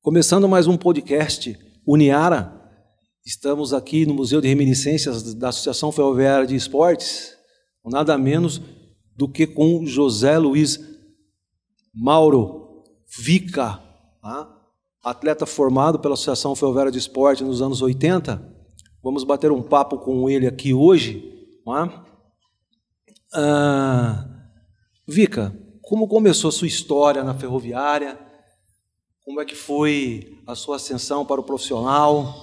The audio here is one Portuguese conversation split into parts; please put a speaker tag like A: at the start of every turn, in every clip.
A: Começando mais um podcast Uniara, estamos aqui no Museu de Reminiscências da Associação Ferroviária de Esportes, nada menos do que com José Luiz Mauro Vica, atleta formado pela Associação Ferroviária de Esportes nos anos 80. Vamos bater um papo com ele aqui hoje. Vica, como começou a sua história na ferroviária? Como é que foi a sua ascensão para o profissional?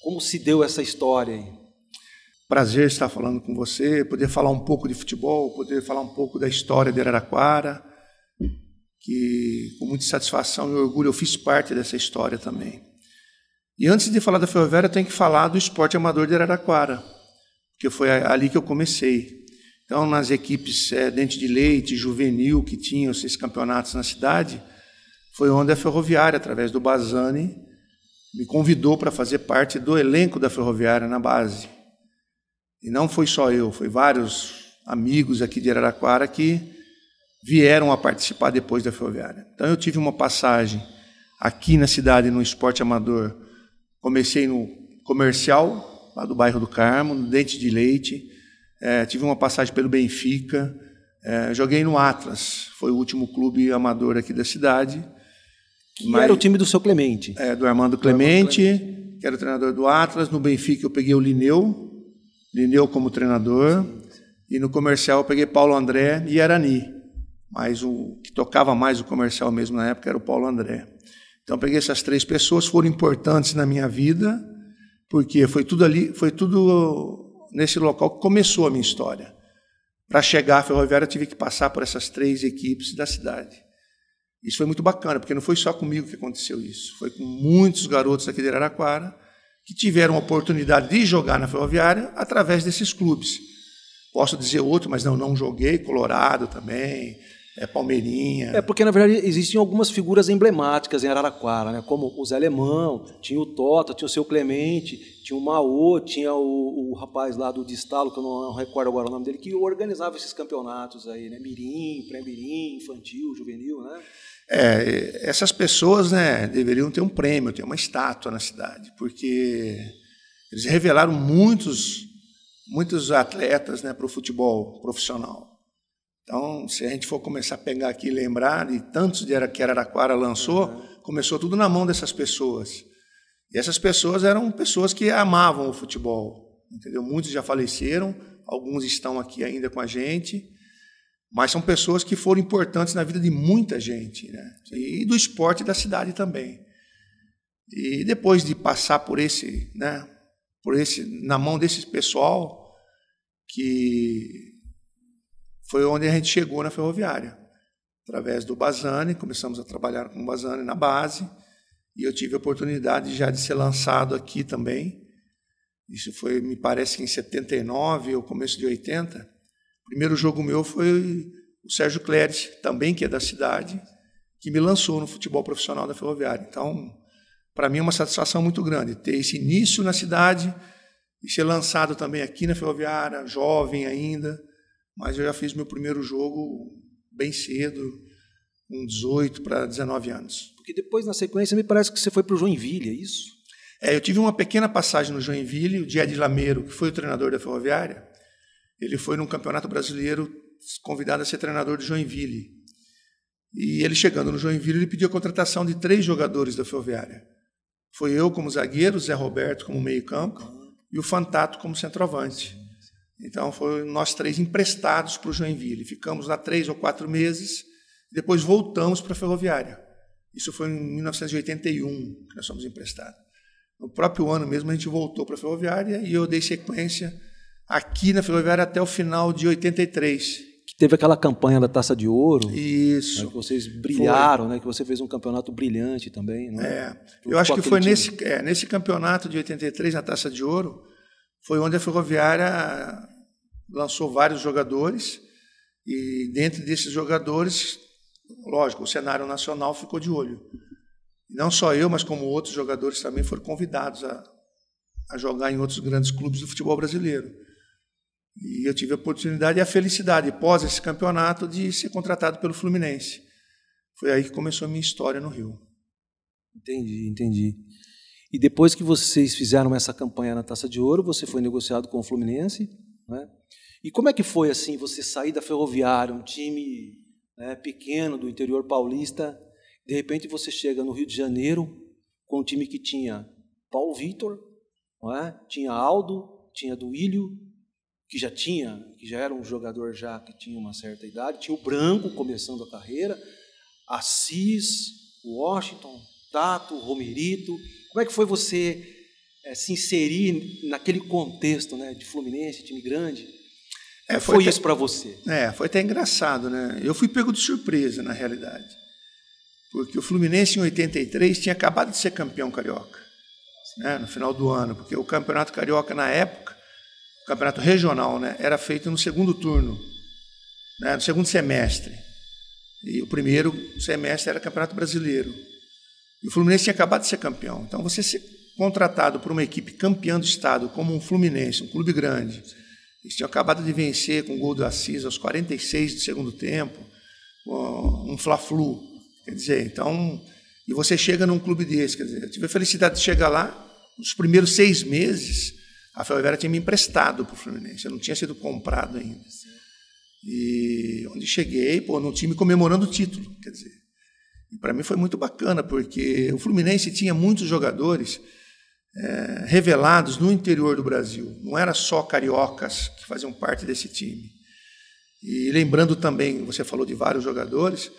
A: Como se deu essa história aí?
B: Prazer estar falando com você, poder falar um pouco de futebol, poder falar um pouco da história de Araraquara, que com muita satisfação e orgulho eu fiz parte dessa história também. E antes de falar da ferroviária, eu tenho que falar do esporte amador de Araraquara, porque foi ali que eu comecei. Então, nas equipes Dente de Leite, Juvenil, que tinham esses campeonatos na cidade, foi onde a ferroviária, através do Bazani, me convidou para fazer parte do elenco da ferroviária na base. E não foi só eu, foi vários amigos aqui de Araraquara que vieram a participar depois da ferroviária. Então eu tive uma passagem aqui na cidade no esporte amador. Comecei no Comercial, lá do bairro do Carmo, no Dente de Leite. Tive uma passagem pelo Benfica. Joguei no Atlas, foi o último clube amador aqui da cidade.
A: Que era o time do seu Clemente.
B: Do Armando Clemente, que era o treinador do Atlas. No Benfica eu peguei o Lineu como treinador. E no Comercial eu peguei Paulo André e Arani. Mas o que tocava mais o Comercial mesmo na época era o Paulo André. Então eu peguei essas três pessoas, foram importantes na minha vida, porque foi tudo nesse local que começou a minha história. Para chegar à ferroviária eu tive que passar por essas três equipes da cidade. Isso foi muito bacana, porque não foi só comigo que aconteceu isso. Foi com muitos garotos aqui de Araraquara que tiveram a oportunidade de jogar na ferroviária através desses clubes. Posso dizer outro, mas não joguei. Colorado também, Palmeirinha.
A: Porque, na verdade, existiam algumas figuras emblemáticas em Araraquara, né? Como o Zé Alemão, tinha o Tota, tinha o seu Clemente, tinha o Maô, tinha o rapaz lá do Distalo, que eu não recordo agora o nome dele, que organizava esses campeonatos aí, né? Mirim, pré-mirim, infantil, juvenil, né?
B: Essas pessoas, né, deveriam ter um prêmio, ter uma estátua na cidade, porque eles revelaram muitos atletas, né, para o futebol profissional. Então, se a gente for começar a pegar aqui e lembrar de tantos que Araraquara lançou, começou tudo na mão dessas pessoas. E essas pessoas eram pessoas que amavam o futebol, entendeu? Muitos já faleceram, alguns estão aqui ainda com a gente, mas são pessoas que foram importantes na vida de muita gente, né? E do esporte da cidade também. E depois de passar por esse, na mão desse pessoal, que foi onde a gente chegou na ferroviária. Através do Bazani, começamos a trabalhar com o Bazani na base, e eu tive a oportunidade já de ser lançado aqui também. Isso foi, me parece que em 79 ou começo de 80. O primeiro jogo meu foi o Sérgio Cléris, também que é da cidade, que me lançou no futebol profissional da ferroviária. Então, para mim é uma satisfação muito grande ter esse início na cidade e ser lançado também aqui na ferroviária, jovem ainda, mas eu já fiz meu primeiro jogo bem cedo, com 18 para 19 anos.
A: Porque depois, na sequência, me parece que você foi para o Joinville, é isso?
B: Eu tive uma pequena passagem no Joinville. O Diego Lameiro, que foi o treinador da ferroviária, ele foi num campeonato brasileiro convidado a ser treinador de Joinville. E ele chegando no Joinville, ele pediu a contratação de 3 jogadores da ferroviária. Foi eu como zagueiro, Zé Roberto como meio-campo e o Fantato como centroavante. Então, foram nós 3 emprestados para o Joinville. Ficamos lá 3 ou 4 meses, depois voltamos para a ferroviária. Isso foi em 1981 que nós fomos emprestados. No próprio ano mesmo, a gente voltou para a ferroviária e eu dei sequência aqui na ferroviária até o final de 83.
A: Que teve aquela campanha da Taça de Ouro.
B: Isso.
A: Né, que vocês brilharam, né, que você fez um campeonato brilhante também. Né?
B: Eu acho que foi nesse campeonato de 83, na Taça de Ouro, foi onde a ferroviária lançou vários jogadores e dentro desses jogadores, lógico, o cenário nacional ficou de olho. Não só eu, mas como outros jogadores também foram convidados a jogar em outros grandes clubes do futebol brasileiro. E eu tive a oportunidade e a felicidade, pós esse campeonato, de ser contratado pelo Fluminense. Foi aí que começou a minha história no Rio.
A: Entendi. E depois que vocês fizeram essa campanha na Taça de Ouro, você foi negociado com o Fluminense, né? E como é que foi assim você sair da Ferroviária, um time, né, pequeno do interior paulista, de repente você chega no Rio de Janeiro com um time que tinha Paulo Vitor, não é? Tinha Aldo, tinha Duílio, que já era um jogador já que tinha uma certa idade, tinha o Branco começando a carreira, Assis, Washington, Tato, Romerito. Como é que foi você se inserir naquele contexto, né, de Fluminense, time grande? Foi isso para você?
B: Foi até engraçado, né? Eu fui pego de surpresa, na realidade. Porque o Fluminense, em 83, tinha acabado de ser campeão carioca, né, no final do ano. Porque o campeonato carioca, na época, o campeonato regional, né, era feito no segundo turno, né, no segundo semestre. E o primeiro semestre era campeonato brasileiro. E o Fluminense tinha acabado de ser campeão. Então, você ser contratado por uma equipe campeã do estado, como um Fluminense, um clube grande, eles tinham acabado de vencer com o gol do Assis aos 46 do segundo tempo, um Fla-Flu. Quer dizer, então, e você chega num clube desse, quer dizer, eu tive a felicidade de chegar lá, nos primeiros 6 meses, a Ferroviária tinha me emprestado para o Fluminense, eu não tinha sido comprado ainda. E onde cheguei, num time comemorando o título, quer dizer. E para mim foi muito bacana, porque o Fluminense tinha muitos jogadores revelados no interior do Brasil. Não era só cariocas que faziam parte desse time. E lembrando também, você falou de vários jogadores,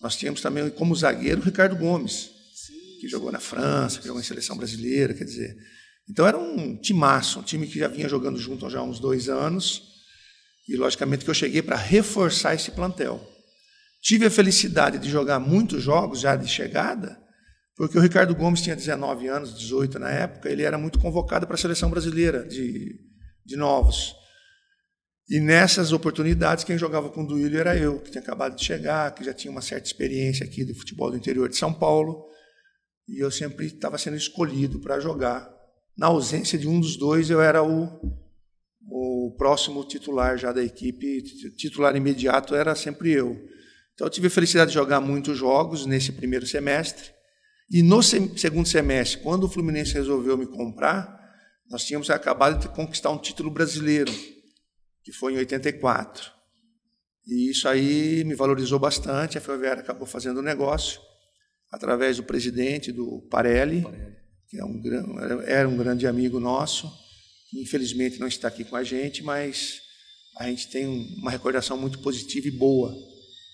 B: nós tínhamos também como zagueiro o Ricardo Gomes, que jogou na França, que jogou em seleção brasileira, quer dizer. Então era um timaço, um time que já vinha jogando junto já há uns 2 anos, e logicamente que eu cheguei para reforçar esse plantel. Tive a felicidade de jogar muitos jogos já de chegada, porque o Ricardo Gomes tinha 19 anos, 18 na época, ele era muito convocado para a seleção brasileira de novos. E nessas oportunidades, quem jogava com o Duílio era eu, que tinha acabado de chegar, que já tinha uma certa experiência aqui do futebol do interior de São Paulo, e eu sempre estava sendo escolhido para jogar. Na ausência de um dos dois, eu era o próximo titular já da equipe, titular imediato era sempre eu. Então, eu tive a felicidade de jogar muitos jogos nesse primeiro semestre. E no segundo semestre, quando o Fluminense resolveu me comprar, nós tínhamos acabado de conquistar um título brasileiro, que foi em 84. E isso aí me valorizou bastante. A Ferroviária acabou fazendo o negócio através do presidente, do Parelli, que era um grande amigo nosso, que infelizmente não está aqui com a gente, mas a gente tem uma recordação muito positiva e boa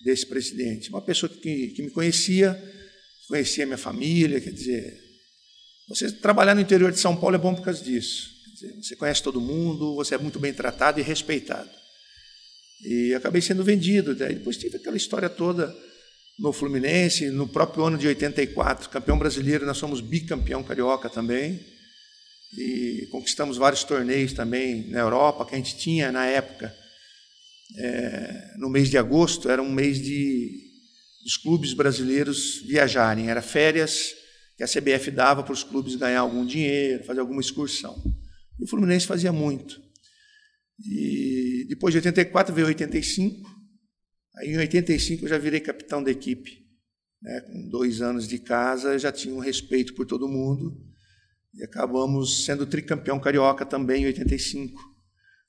B: desse presidente. Uma pessoa que me conhecia minha família, quer dizer, você trabalhar no interior de São Paulo é bom por causa disso. Quer dizer, você conhece todo mundo, você é muito bem tratado e respeitado. E acabei sendo vendido. Daí depois tive aquela história toda no Fluminense, no próprio ano de 84, campeão brasileiro, nós somos bicampeão carioca também. E conquistamos vários torneios também na Europa, que a gente tinha na época. No mês de agosto, era um mês dos clubes brasileiros viajarem, era férias que a CBF dava para os clubes ganhar algum dinheiro, fazer alguma excursão. E o Fluminense fazia muito. E depois de 84 veio 85, aí em 85 eu já virei capitão da equipe, né? Com 2 anos de casa, eu já tinha um respeito por todo mundo, e acabamos sendo tricampeão carioca também em 85.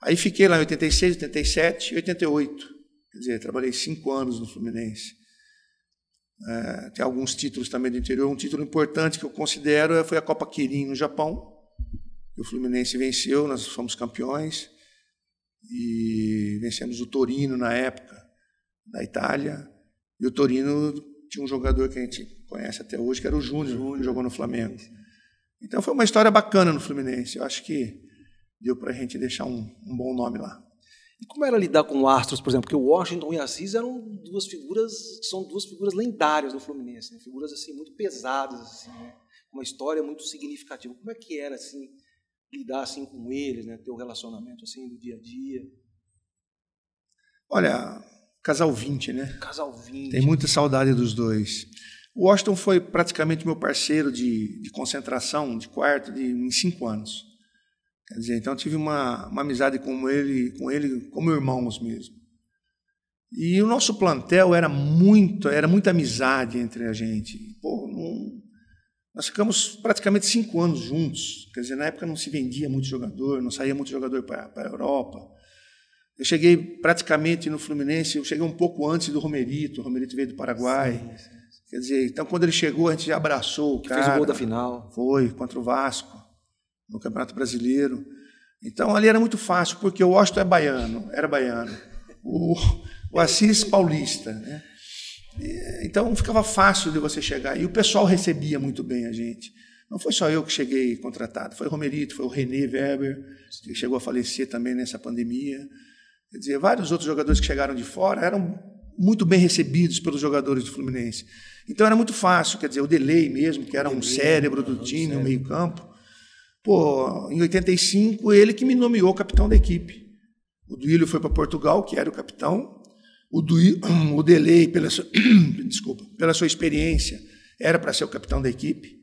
B: Aí fiquei lá em 86, 87 e 88. Quer dizer, trabalhei 5 anos no Fluminense. Tem alguns títulos também do interior. Um título importante que eu considero foi a Copa Kirin no Japão. O Fluminense venceu, nós fomos campeões. E vencemos o Torino na época, da Itália. E o Torino tinha um jogador que a gente conhece até hoje, que era o Júnior, que jogou no Flamengo. Então foi uma história bacana no Fluminense. Eu acho que deu para a gente deixar um bom nome lá.
A: E como era lidar com astros, por exemplo? Porque o Washington e Assis são duas figuras lendárias do Fluminense, né? Figuras assim muito pesadas, assim, né? Uma história muito significativa. Como é que era assim lidar assim com eles, né? Ter um relacionamento assim do dia a dia?
B: Olha, casal 20, né?
A: Casal 20.
B: Tem muita saudade dos dois. O Washington foi praticamente meu parceiro de concentração, de quarto, em 5 anos. Quer dizer, então eu tive uma amizade com ele como irmãos mesmo. E o nosso plantel era muita amizade entre a gente. Nós ficamos praticamente 5 anos juntos. Quer dizer, na época não se vendia muito jogador, não saía muito jogador para a Europa. Eu cheguei praticamente no Fluminense, eu cheguei um pouco antes do Romerito. O Romerito veio do Paraguai. Sim. Quer dizer, então quando ele chegou, a gente já abraçou o cara.
A: Fez o gol da final.
B: Foi, contra o Vasco, no Campeonato Brasileiro. Então ali era muito fácil, porque o Washington era baiano. O Assis paulista, né? Então ficava fácil de você chegar. E o pessoal recebia muito bem a gente. Não foi só eu que cheguei contratado, foi o Romerito, foi o René Weber, que chegou a falecer também nessa pandemia. Quer dizer, vários outros jogadores que chegaram de fora eram muito bem recebidos pelos jogadores do Fluminense. Então era muito fácil, quer dizer, o Delay mesmo, que era um cérebro do time, um meio-campo. Pô, em 85, ele que me nomeou capitão da equipe. O Duílio foi para Portugal, que era o capitão. O Delay, pela sua experiência, era para ser o capitão da equipe.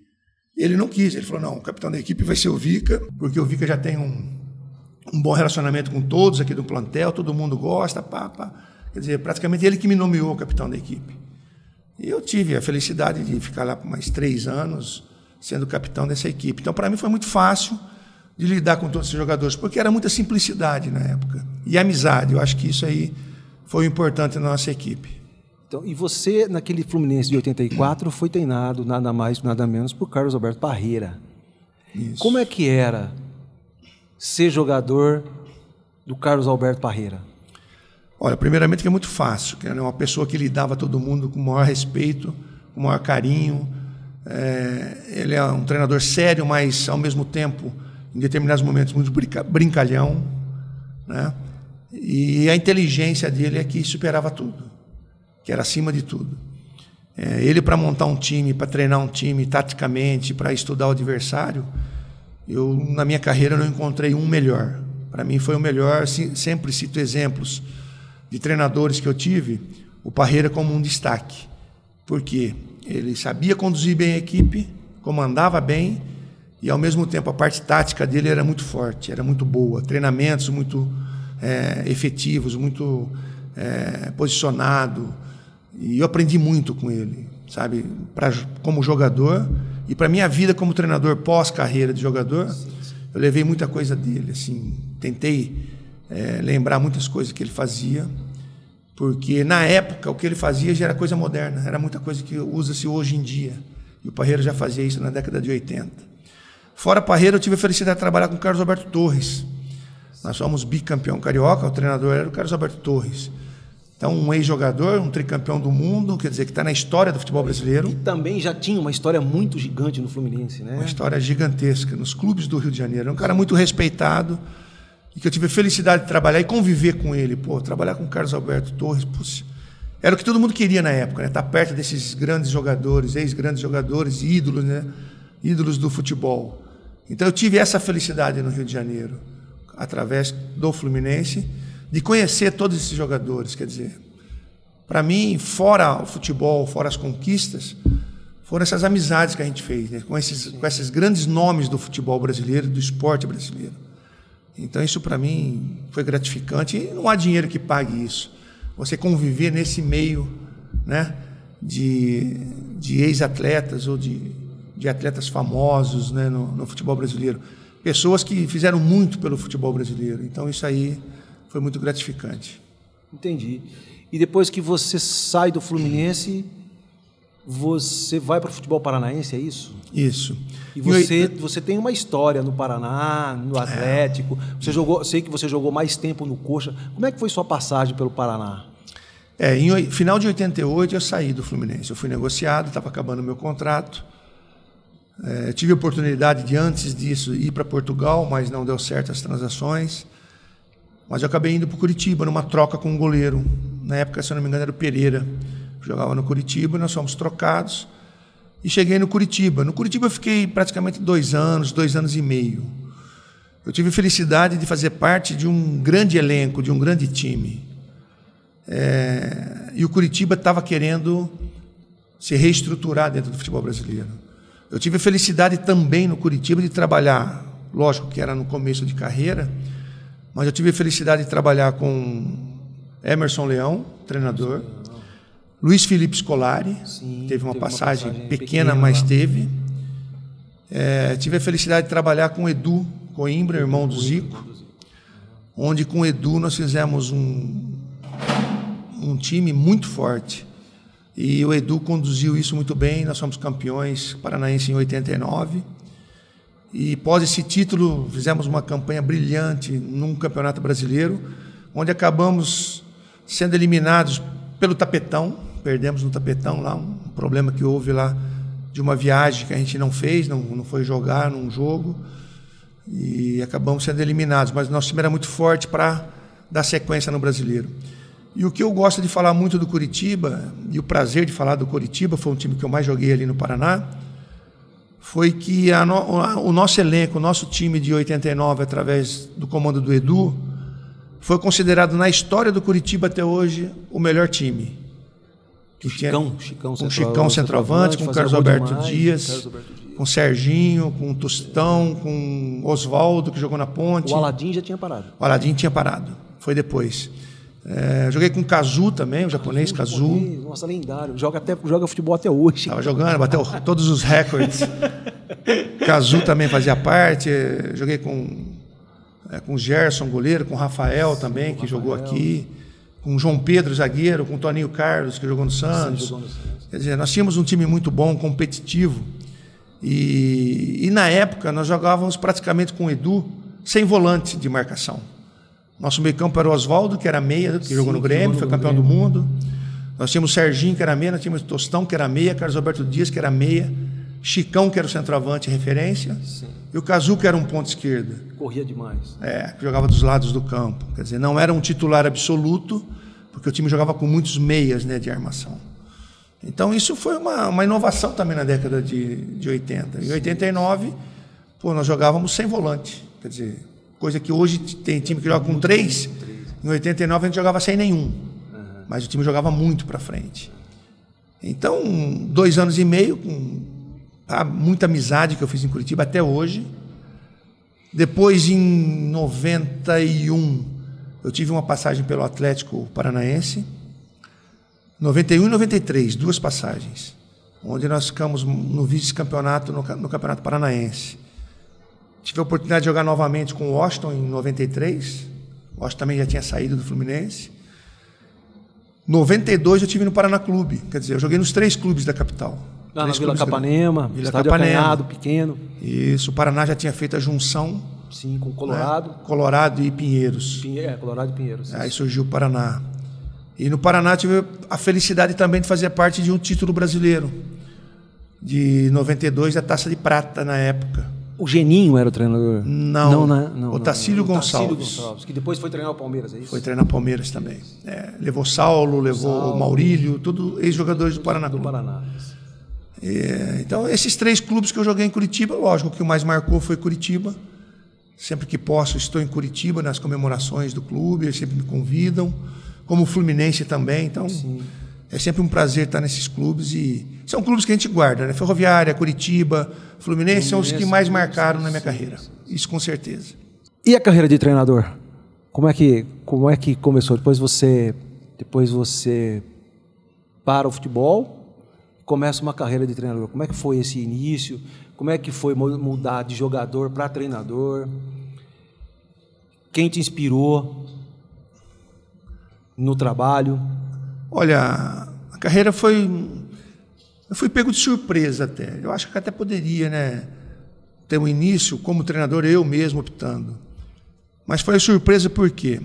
B: Ele não quis, ele falou, não, o capitão da equipe vai ser o Vica, porque o Vica já tem um bom relacionamento com todos aqui do plantel, todo mundo gosta, Quer dizer, praticamente ele que me nomeou capitão da equipe. E eu tive a felicidade de ficar lá por mais 3 anos sendo capitão dessa equipe. Então, para mim, foi muito fácil de lidar com todos esses jogadores, porque era muita simplicidade na época. E amizade, eu acho que isso aí foi importante na nossa equipe.
A: Então, e você, naquele Fluminense de 84, foi treinado, nada mais, nada menos, por Carlos Alberto Parreira.
B: Isso.
A: Como é que era ser jogador do Carlos Alberto Parreira?
B: Olha, primeiramente que é muito fácil, que era uma pessoa que lidava todo mundo com o maior respeito, com o maior carinho. Ele é um treinador sério, mas, ao mesmo tempo, em determinados momentos, muito brincalhão, né? E a inteligência dele é que superava tudo, que era acima de tudo. Ele, para montar um time, para treinar um time taticamente, para estudar o adversário, eu, na minha carreira, não encontrei um melhor. Para mim foi o melhor, sempre cito exemplos de treinadores que eu tive, o Parreira como um destaque, porque ele sabia conduzir bem a equipe, comandava bem, e ao mesmo tempo a parte tática dele era muito forte, era muito boa, treinamentos muito efetivos, muito posicionado, e eu aprendi muito com ele, sabe, como jogador, e para minha vida como treinador pós-carreira de jogador, eu levei muita coisa dele, assim, tentei lembrar muitas coisas que ele fazia, porque na época o que ele fazia já era coisa moderna, era muita coisa que usa-se hoje em dia, e o Parreira já fazia isso na década de 80. Fora Parreira, eu tive a felicidade de trabalhar com o Carlos Alberto Torres. Nós fomos bicampeão carioca, o treinador era o Carlos Alberto Torres. Então, um ex-jogador, um tricampeão do mundo, quer dizer, que está na história do futebol brasileiro.
A: E também já tinha uma história muito gigante no Fluminense, né?
B: Uma história gigantesca nos clubes do Rio de Janeiro. É um cara muito respeitado e que eu tive a felicidade de trabalhar e conviver com ele. Pô, trabalhar com o Carlos Alberto Torres, puxa, era o que todo mundo queria na época, né? Estar perto desses grandes jogadores, ex-grandes jogadores, ídolos, né? Ídolos do futebol. Então, eu tive essa felicidade no Rio de Janeiro, através do Fluminense, de conhecer todos esses jogadores. Quer dizer, para mim, fora o futebol, fora as conquistas, foram essas amizades que a gente fez, né? com esses grandes nomes do futebol brasileiro, do esporte brasileiro. Então, isso para mim foi gratificante e não há dinheiro que pague isso. Você conviver nesse meio, né, de ex-atletas ou de atletas famosos, né, no futebol brasileiro. Pessoas que fizeram muito pelo futebol brasileiro. Então, isso aí foi muito gratificante.
A: Entendi. E depois que você sai do Fluminense, você vai para o futebol paranaense, é isso?
B: Isso.
A: E você tem uma história no Paraná, no Atlético. Você jogou, sei que você jogou mais tempo no Coxa. Como é que foi sua passagem pelo Paraná?
B: Em final de 88, eu saí do Fluminense. Eu fui negociado, estava acabando o meu contrato. Tive a oportunidade de, antes disso, ir para Portugal, mas não deu certo as transações. Mas eu acabei indo para o Curitiba, numa troca com um goleiro. Na época, se eu não me engano, era o Pereira. Jogava no Curitiba, nós fomos trocados. E cheguei no Curitiba. No Curitiba eu fiquei praticamente 2 anos e meio. Eu tive a felicidade de fazer parte de um grande elenco, de um grande time. E o Curitiba estava querendo se reestruturar dentro do futebol brasileiro. Eu tive a felicidade também no Curitiba de trabalhar, lógico que era no começo de carreira, mas eu tive a felicidade de trabalhar com Emerson Leão, treinador, Luiz Felipe Scolari, teve uma passagem pequena, mas teve, Tive a felicidade de trabalhar com o Edu Coimbra, irmão do Zico, onde com o Edu nós fizemos um time muito forte. E o Edu conduziu isso muito bem, nós fomos campeões paranaenses em 89. E após esse título, fizemos uma campanha brilhante num campeonato brasileiro, onde acabamos sendo eliminados pelo Tapetão, perdemos no Tapetão lá, um problema que houve lá de uma viagem que a gente não fez, não foi jogar num jogo, e acabamos sendo eliminados, mas nosso time era muito forte para dar sequência no brasileiro. E o que eu gosto de falar muito do Curitiba, e o prazer de falar do Curitiba, foi um time que eu mais joguei ali no Paraná, foi que o nosso elenco, o nosso time de 89, através do comando do Edu, foi considerado na história do Curitiba até hoje o melhor time. Chicão centroavante, com Carlos Alberto Dias, com Serginho, com Tostão, com Oswaldo, que jogou na Ponte.
A: O Aladim já tinha parado.
B: O Aladim tinha parado, foi depois. Joguei com o Kazu também, o japonês Kazu.
A: Nossa, lendário. Joga futebol até hoje.
B: Estava jogando, bateu todos os recordes. Kazu também fazia parte. Joguei com o Gerson, goleiro, com o Rafael também, que jogou aqui. Com o João Pedro, zagueiro, com o Toninho Carlos, que jogou no Santos. Quer dizer, nós tínhamos um time muito bom, competitivo. E na época, nós jogávamos praticamente com o Edu, sem volante de marcação. Nosso meio-campo era o Oswaldo, que era meia, que jogou no Grêmio, foi campeão do mundo. Nós tínhamos o Serginho, que era meia, nós tínhamos o Tostão, que era meia, Carlos Alberto Dias, que era meia, Chicão, que era o centroavante referência, e o Kazu, que era um ponto esquerda.
A: Corria demais.
B: Que jogava dos lados do campo. Quer dizer, não era um titular absoluto, porque o time jogava com muitos meias, né, de armação. Então, isso foi uma inovação também na década de 80. Em 89, nós jogávamos sem volante. Quer dizer, coisa que hoje tem time que joga com 3. Em 89 a gente jogava sem nenhum. Mas o time jogava muito para frente. Então, 2 anos e meio, com muita amizade que eu fiz em Curitiba até hoje. Depois, em 91, eu tive uma passagem pelo Atlético Paranaense. 91 e 93, 2 passagens. Onde nós ficamos no vice-campeonato, no Campeonato Paranaense. Tive a oportunidade de jogar novamente com o Washington em 93. O Washington também já tinha saído do Fluminense. Em 92 eu estive no Paraná Clube. Quer dizer, eu joguei nos 3 clubes da capital.
A: Lá na Vila Capanema, estádio acanhado, pequeno.
B: Isso, o Paraná já tinha feito a junção.
A: Sim, com Colorado.
B: Né? Colorado e Pinheiros.
A: Colorado e Pinheiros.
B: Aí surgiu o Paraná. E no Paraná tive a felicidade também de fazer parte de um título brasileiro. De 92, a Taça de Prata na época.
A: O Geninho era o treinador?
B: Não. O Tacílio Gonçalves.
A: Que depois foi treinar o Palmeiras, é isso?
B: Foi treinar o Palmeiras também. Levou Saulo, levou o Maurílio, tudo ex-jogadores do Paraná. Então, esses 3 clubes que eu joguei em Curitiba, lógico, o que mais marcou foi Curitiba. Sempre que posso, estou em Curitiba, nas comemorações do clube, eles sempre me convidam. Como o Fluminense também, então é sempre um prazer estar nesses clubes. E são clubes que a gente guarda, né? Ferroviária, Curitiba, Fluminense são os que mais marcaram na minha carreira. Isso com certeza.
A: E a carreira de treinador? Como é que começou? Depois você para o futebol, começa uma carreira de treinador. Como é que foi esse início? Como é que foi mudar de jogador para treinador? Quem te inspirou no trabalho?
B: Olha, a carreira foi... Eu fui pego de surpresa até. Eu acho que até poderia, né, ter um início como treinador, eu mesmo optando. Mas foi surpresa porque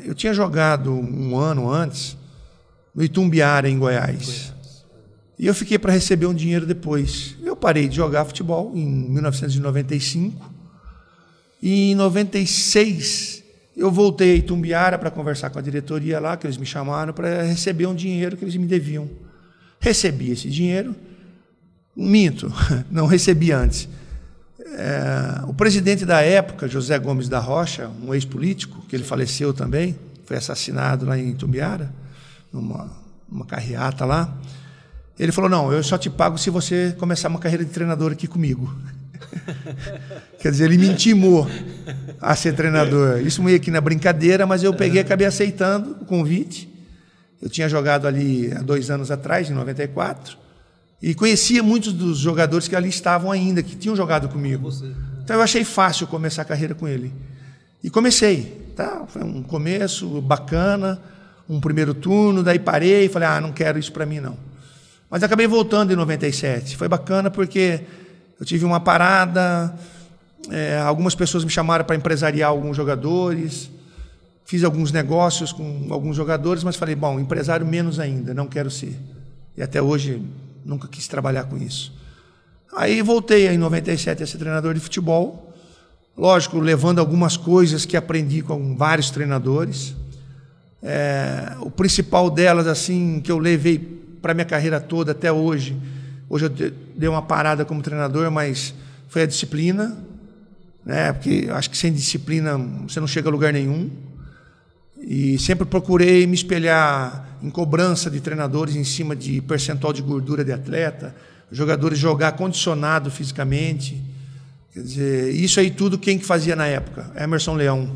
B: eu tinha jogado um ano antes no Itumbiara, em Goiás. E eu fiquei para receber um dinheiro depois. Eu parei de jogar futebol em 1995. E em 96... eu voltei a Itumbiara para conversar com a diretoria lá, que eles me chamaram, para receber um dinheiro que eles me deviam. Recebi esse dinheiro, minto, não recebi antes. O presidente da época, José Gomes da Rocha, um ex-político, que ele faleceu também, foi assassinado lá em Itumbiara, numa carreata lá, ele falou, não, eu só te pago se você começar uma carreira de treinador aqui comigo. Quer dizer, ele me intimou a ser treinador. Isso meio que na brincadeira, mas eu peguei e acabei aceitando o convite. Eu tinha jogado ali há 2 anos atrás, em 94, E conhecia muitos dos jogadores que ali estavam ainda, que tinham jogado comigo. Então eu achei fácil começar a carreira com ele. E comecei. Tá? Foi um começo bacana, um primeiro turno, daí parei e falei, não quero isso para mim não. Mas acabei voltando em 97. Foi bacana porque eu tive uma parada, algumas pessoas me chamaram para empresariar alguns jogadores, fiz alguns negócios com alguns jogadores, mas falei, bom, empresário menos ainda, não quero ser. E até hoje nunca quis trabalhar com isso. Aí voltei em 97 a ser treinador de futebol, lógico, levando algumas coisas que aprendi com vários treinadores. O principal delas, assim, que eu levei para a minha carreira toda até hoje, hoje eu dei uma parada como treinador, mas foi a disciplina, né? Porque eu acho que sem disciplina você não chega a lugar nenhum. E sempre procurei me espelhar em cobrança de treinadores em cima de percentual de gordura de atleta, jogadores jogar condicionado fisicamente. Quer dizer, isso aí tudo quem que fazia na época? Emerson Leão.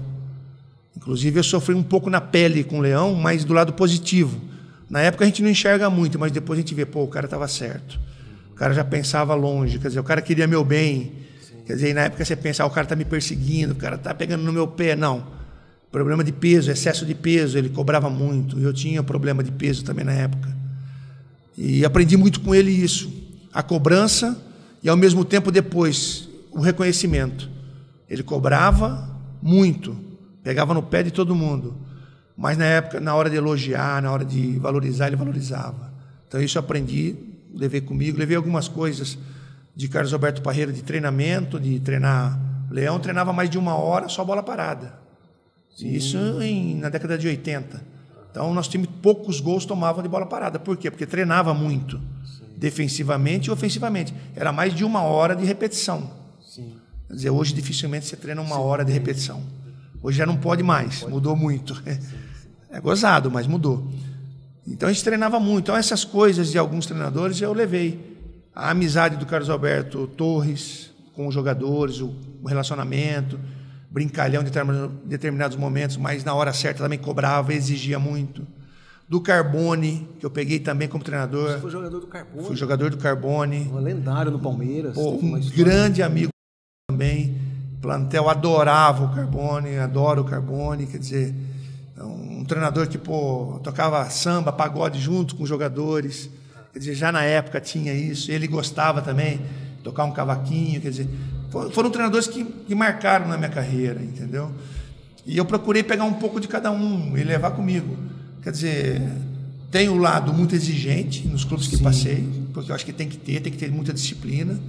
B: Inclusive eu sofri um pouco na pele com o Leão, mas do lado positivo. Na época a gente não enxerga muito, mas depois a gente vê, pô, o cara estava certo. O cara já pensava longe, quer dizer, o cara queria meu bem. Sim. Quer dizer, na época você pensa, o cara está me perseguindo, o cara está pegando no meu pé. Não. Problema de peso, excesso de peso, ele cobrava muito. Eu tinha problema de peso também na época. E aprendi muito com ele isso. A cobrança e, ao mesmo tempo, depois, o reconhecimento. Ele cobrava muito, pegava no pé de todo mundo. Mas, na época, na hora de elogiar, na hora de valorizar, ele valorizava. Então, isso eu aprendi, levei comigo. Levei algumas coisas de Carlos Alberto Parreira, de treinamento, de treinar. O Leão treinava mais de 1 hora, só bola parada. Isso na década de 80. Então, nosso time, poucos gols tomavam de bola parada. Por quê? Porque treinava muito, defensivamente e ofensivamente. Era mais de 1 hora de repetição. Sim. Quer dizer, hoje dificilmente você treina 1 hora de repetição. Hoje já não pode mais, mudou muito. É gozado, mas mudou. Então, a gente treinava muito. Então, essas coisas de alguns treinadores eu levei. A amizade do Carlos Alberto Torres com os jogadores, o relacionamento, brincalhão de determinados momentos, mas na hora certa também cobrava, exigia muito. Do Carbone, que eu peguei também como treinador.
A: Você foi jogador do Carbone?
B: Fui jogador do Carbone.
A: Um lendário no Palmeiras.
B: Um grande amigo também. Plantel adorava o Carbone, adora o Carbone. Quer dizer, um treinador que tocava samba, pagode junto com os jogadores. Quer dizer, já na época tinha isso. Ele gostava também de tocar um cavaquinho, quer dizer... Foram treinadores que marcaram na minha carreira, entendeu? E eu procurei pegar um pouco de cada um e levar comigo. Quer dizer, tem o lado muito exigente nos clubes que passei, porque eu acho que tem que ter muita disciplina.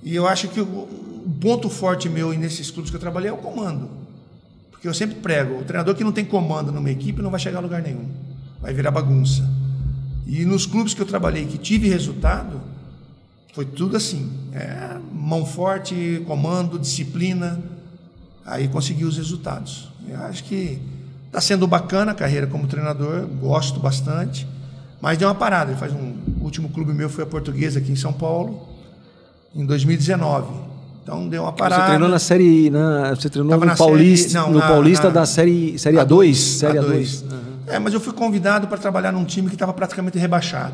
B: E eu acho que o ponto forte meu nesses clubes que eu trabalhei é o comando. Porque eu sempre prego, o treinador que não tem comando numa equipe não vai chegar a lugar nenhum. Vai virar bagunça. E nos clubes que eu trabalhei, que tive resultado, foi tudo assim, mão forte, comando, disciplina, aí consegui os resultados. Eu acho que está sendo bacana a carreira como treinador, gosto bastante, mas deu uma parada. O último clube meu foi a Portuguesa aqui em São Paulo, em 2019. Então deu uma parada.
A: Você treinou na série, você treinou no Paulista, no Paulista da série A2? Série A2.
B: Uhum. Mas eu fui convidado para trabalhar num time que estava praticamente rebaixado.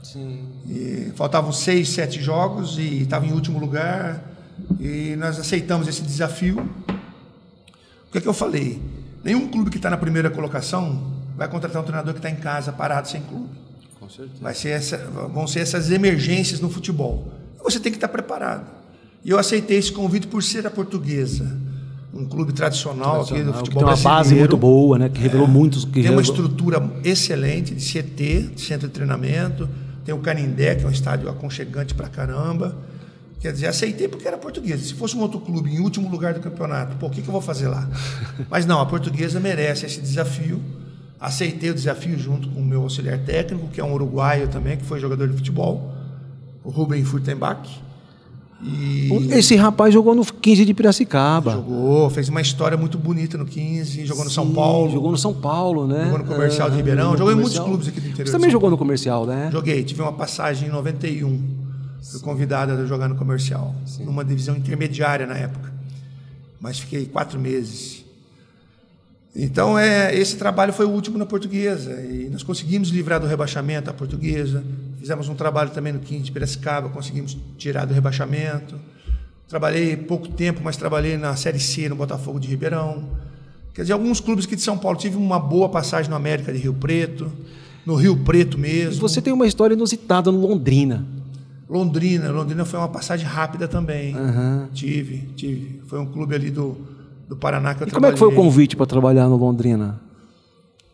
A: Sim.
B: E faltavam 6, 7 jogos e estava em último lugar e nós aceitamos esse desafio. O que é que eu falei? Nenhum clube que está na primeira colocação vai contratar um treinador que está em casa parado sem clube.
A: Com certeza.
B: Vão ser essas emergências no futebol. Você tem que estar preparado. E eu aceitei esse convite por ser a Portuguesa, um clube tradicional aqui do futebol brasileiro.
A: Tem uma base muito boa, né? Que revelou muitos.
B: Tem uma estrutura excelente de CT, de centro de treinamento. Tem o Canindé, que é um estádio aconchegante pra caramba. Quer dizer, aceitei porque era Portuguesa. Se fosse um outro clube em último lugar do campeonato, o que eu vou fazer lá? Mas não, a Portuguesa merece esse desafio. Aceitei o desafio junto com o meu auxiliar técnico, que é um uruguaio também, que foi jogador de futebol, o Rubem Furtenbach.
A: Esse rapaz jogou no 15 de Piracicaba.
B: Jogou, fez uma história muito bonita no 15, jogou no São Paulo.
A: Jogou no São Paulo, né?
B: Jogou no Comercial de Ribeirão, jogou em muitos clubes aqui do interior.
A: Você também jogou no Comercial, né?
B: Joguei, tive uma passagem em 91. Fui convidado a jogar no Comercial, numa divisão intermediária na época. Mas fiquei 4 meses. Então, esse trabalho foi o último na Portuguesa. E nós conseguimos livrar do rebaixamento a Portuguesa. Fizemos um trabalho também no 15 de Piracicaba, conseguimos tirar do rebaixamento. Trabalhei pouco tempo, mas trabalhei na Série C, no Botafogo de Ribeirão. Quer dizer, alguns clubes aqui de São Paulo. Tive uma boa passagem no América de Rio Preto, no Rio Preto mesmo.
A: E você tem uma história inusitada no Londrina.
B: Londrina foi uma passagem rápida também. Tive. Foi um clube ali do Paraná que eu trabalhei.
A: Como é que foi o convite para trabalhar no Londrina?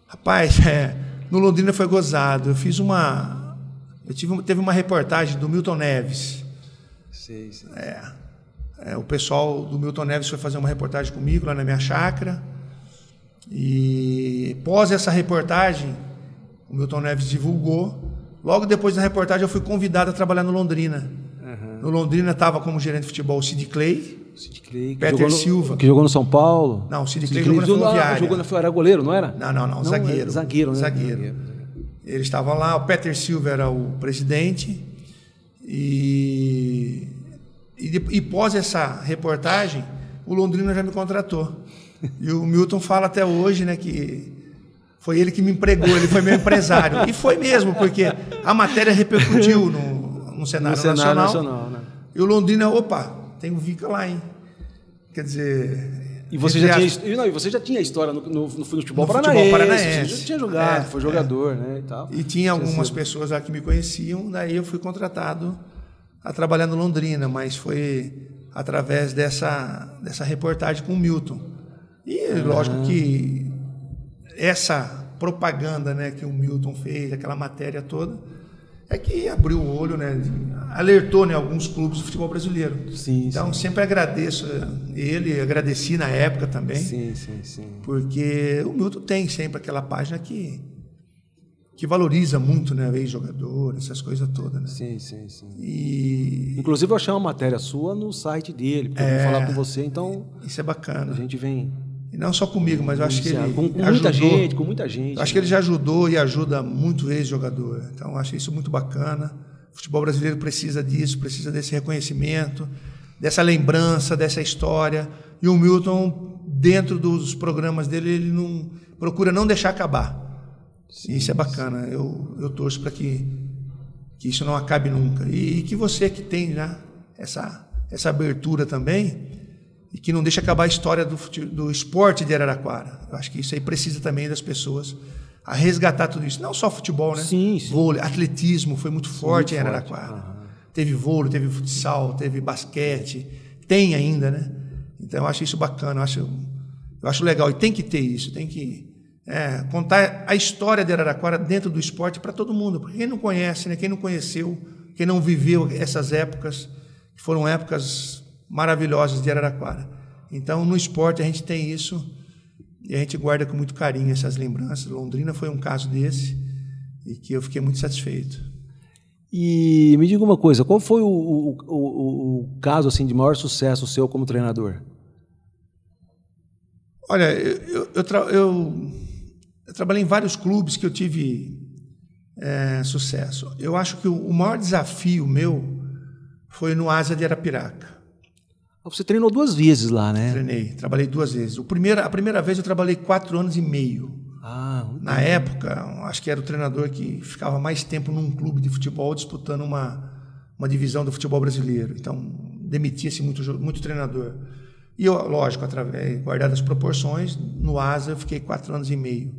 B: Rapaz, no Londrina foi gozado. Teve uma reportagem do Milton Neves.
A: Sei.
B: O pessoal do Milton Neves foi fazer uma reportagem comigo lá na minha chácara. E após essa reportagem, o Milton Neves divulgou. Logo depois da reportagem, eu fui convidado a trabalhar no Londrina. No Londrina estava como gerente de futebol o Sid Clay, Peter Silva.
A: Que jogou no São Paulo.
B: Não, o Sid Clay jogou na Ferroviária.
A: Era goleiro, não era?
B: Não, zagueiro.
A: Zagueiro, né?
B: Zagueiro. Eles estavam lá, o Peter Silva era o presidente. E após essa reportagem, o Londrina já me contratou. E o Milton fala até hoje, né, que foi ele que me empregou, ele foi meu empresário. E foi mesmo, porque a matéria repercutiu no cenário nacional.
A: Né?
B: E o Londrina, tem o Vica lá, hein? Quer dizer...
A: E você já tinha história no futebol paranaense. Você já tinha jogado, foi jogador, né? E tal.
B: E tinha algumas pessoas lá que me conheciam, daí eu fui contratado a trabalhar no Londrina, mas foi através dessa reportagem com o Milton. E lógico que essa propaganda, né, que o Milton fez, aquela matéria toda, é que abriu o olho, né, alertou, né, alguns clubes do futebol brasileiro. Então sempre agradeço ele, agradeci na época também. Sim. Porque o Milton tem sempre aquela página que valoriza muito, né, ex-jogador, essas coisas todas, né?
A: Sim. E inclusive eu achei uma matéria sua no site dele, para eu falar com você, então
B: isso é bacana.
A: A gente vem.
B: E não só comigo, mas eu acho que ele
A: com muita gente.
B: Eu acho que ele já ajudou e ajuda muito ex-jogador. Então eu acho isso muito bacana. O futebol brasileiro precisa disso, precisa desse reconhecimento, dessa lembrança, dessa história. E o Milton, dentro dos programas dele, ele procura não deixar acabar. Isso é bacana. Eu torço para que isso não acabe nunca. E que você que tem já essa abertura também, e que não deixa acabar a história do esporte de Araraquara. Eu acho que isso aí precisa também das pessoas a resgatar tudo isso. Não só futebol, né?
A: Sim.
B: Vôlei, atletismo foi muito forte em Araraquara. Teve vôlei, teve futsal, teve basquete. Tem ainda, né? Então eu acho isso bacana, eu acho legal. E tem que ter isso, tem que contar a história de Araraquara dentro do esporte para todo mundo. Porque quem não conhece, né? Quem não conheceu, quem não viveu essas épocas, que foram épocas maravilhosas de Araraquara. Então, no esporte, a gente tem isso e a gente guarda com muito carinho essas lembranças. Londrina foi um caso desse e que eu fiquei muito satisfeito.
A: E me diga uma coisa, qual foi o caso assim, de maior sucesso seu como treinador?
B: Olha, eu trabalhei em vários clubes que eu tive sucesso. Eu acho que o maior desafio meu foi no Asa de Arapiraca.
A: Você treinou 2 vezes lá, né?
B: Trabalhei 2 vezes. A primeira vez eu trabalhei 4 anos e meio. Na época, acho que era o treinador que ficava mais tempo num clube de futebol disputando uma divisão do futebol brasileiro. Então, demitia-se muito treinador. E eu, lógico, guardado as proporções, no Asa eu fiquei 4 anos e meio.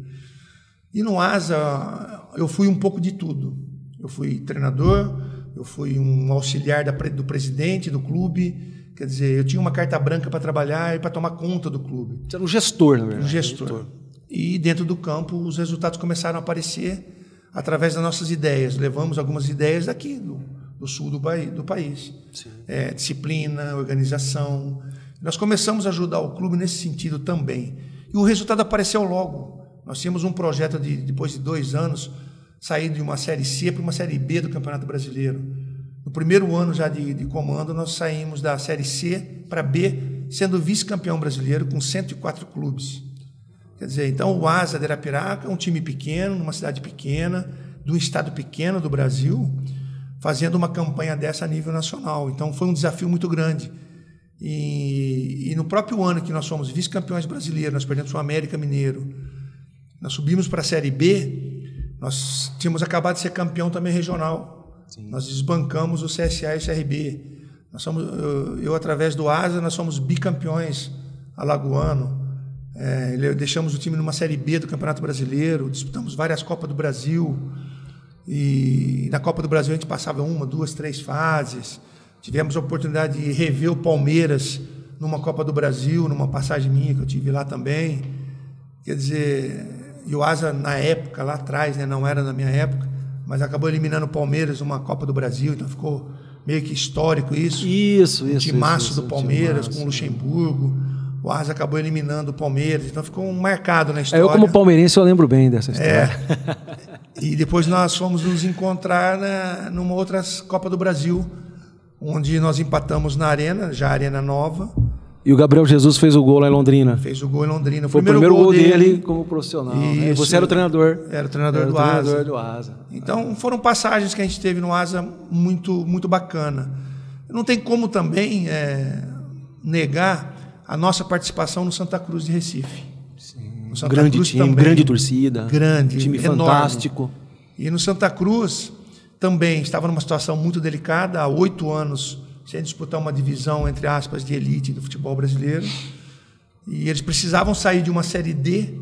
B: E no Asa eu fui um pouco de tudo. Eu fui treinador, eu fui um auxiliar do presidente do clube. Quer dizer, eu tinha uma carta branca para trabalhar e para tomar conta do clube.
A: Você era um gestor, na verdade.
B: Um gestor. E dentro do campo, os resultados começaram a aparecer através das nossas ideias. Levamos algumas ideias daqui, do sul do país. Disciplina, organização. Nós começamos a ajudar o clube nesse sentido também. E o resultado apareceu logo. Nós tínhamos um projeto depois de 2 anos, sair de uma Série C para uma Série B do Campeonato Brasileiro. No primeiro ano já de comando, nós saímos da Série C para B, sendo vice-campeão brasileiro com 104 clubes. Quer dizer, então o Asa de Arapiraca é um time pequeno, numa cidade pequena, de um estado pequeno do Brasil, fazendo uma campanha dessa a nível nacional. Então foi um desafio muito grande. E no próprio ano que nós fomos vice-campeões brasileiros, nós perdemos o América Mineiro, nós subimos para a Série B, nós tínhamos acabado de ser campeão também regional.
A: Sim.
B: Nós desbancamos o CSA e o CRB. Eu, através do ASA, nós somos bicampeões alagoano. Deixamos o time numa Série B do Campeonato Brasileiro, disputamos várias Copas do Brasil. E na Copa do Brasil a gente passava 1, 2, 3 fases. Tivemos a oportunidade de rever o Palmeiras numa Copa do Brasil, numa passagem minha que eu tive lá também. Quer dizer, e o ASA na época, lá atrás, né, não era na minha época, mas acabou eliminando o Palmeiras numa Copa do Brasil, então ficou meio que histórico isso.
A: Isso.
B: O timaço do Palmeiras com o Luxemburgo. O ASA acabou eliminando o Palmeiras, então ficou marcado na história.
A: Eu, como palmeirense, eu lembro bem dessa história.
B: E depois nós fomos nos encontrar numa outra Copa do Brasil, onde nós empatamos na Arena, já Arena Nova.
A: E o Gabriel Jesus fez o gol lá em Londrina.
B: Fez o gol em Londrina.
A: Foi o primeiro gol dele como profissional. Né? Você era o treinador.
B: Era o treinador do ASA. Então foram passagens que a gente teve no ASA muito, muito bacana. Não tem como também negar a nossa participação no Santa Cruz de Recife.
A: Sim. Grande Cruz time, também, grande torcida.
B: Grande,
A: time
B: enorme.
A: Fantástico.
B: E no Santa Cruz também estava numa situação muito delicada, há 8 anos sem disputar uma divisão, entre aspas, de elite do futebol brasileiro. E eles precisavam sair de uma Série D,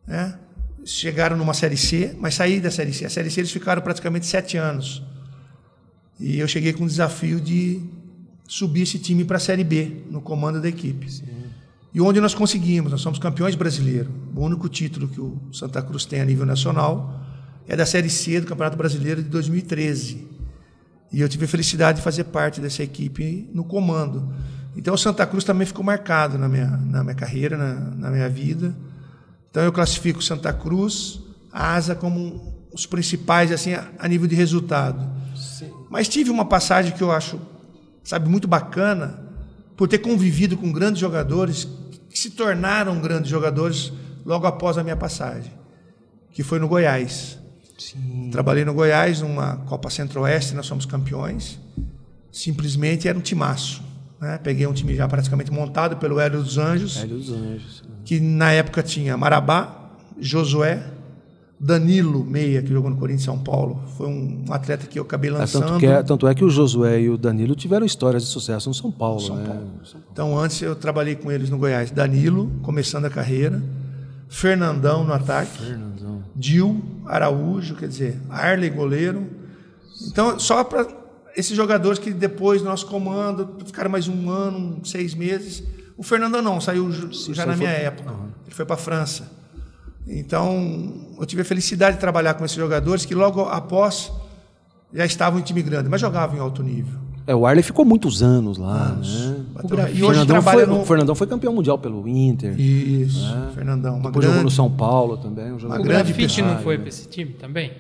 B: né? Chegaram numa Série C, mas saí da Série C. A Série C eles ficaram praticamente 7 anos. E eu cheguei com o desafio de subir esse time para a Série B, no comando da equipe. Sim. E onde nós conseguimos, nós somos campeões brasileiros. O único título que o Santa Cruz tem a nível nacional é da Série C do Campeonato Brasileiro de 2013. E eu tive a felicidade de fazer parte dessa equipe no comando. Então o Santa Cruz também ficou marcado na minha carreira, na minha vida. Então eu classifico Santa Cruz, ASA como os principais assim, a nível de resultado. Sim. Mas tive uma passagem que eu acho, muito bacana, por ter convivido com grandes jogadores que se tornaram grandes jogadores logo após a minha passagem, que foi no Goiás. Sim. Trabalhei no Goiás, numa Copa Centro-Oeste, nós somos campeões. Simplesmente era um timaço, né? Peguei um time já praticamente montado pelo Hélio dos Anjos, que na época tinha Marabá, Josué, Danilo, meia, que jogou no Corinthians São Paulo. Foi um atleta que eu acabei lançando.
A: Tanto é que o Josué e o Danilo tiveram histórias de sucesso no São Paulo.
B: São Paulo. Então, antes eu trabalhei com eles no Goiás. Danilo, começando a carreira. Fernandão no ataque. Dil, Araújo, quer dizer, Arley, goleiro. Então, só para esses jogadores que depois do nosso comando ficaram mais 1 ano, 6 meses. O Fernandão não, saiu já na minha época. Ele foi para a França. Então, eu tive a felicidade de trabalhar com esses jogadores que logo após já estavam em time grande, mas jogavam em alto nível.
A: O Arley ficou muitos anos lá. Né?
B: E hoje o
A: Fernandão foi campeão mundial pelo Inter.
B: Isso, né? Fernandão.
A: Depois jogou no São Paulo também.
C: O Grafite não foi para esse time também?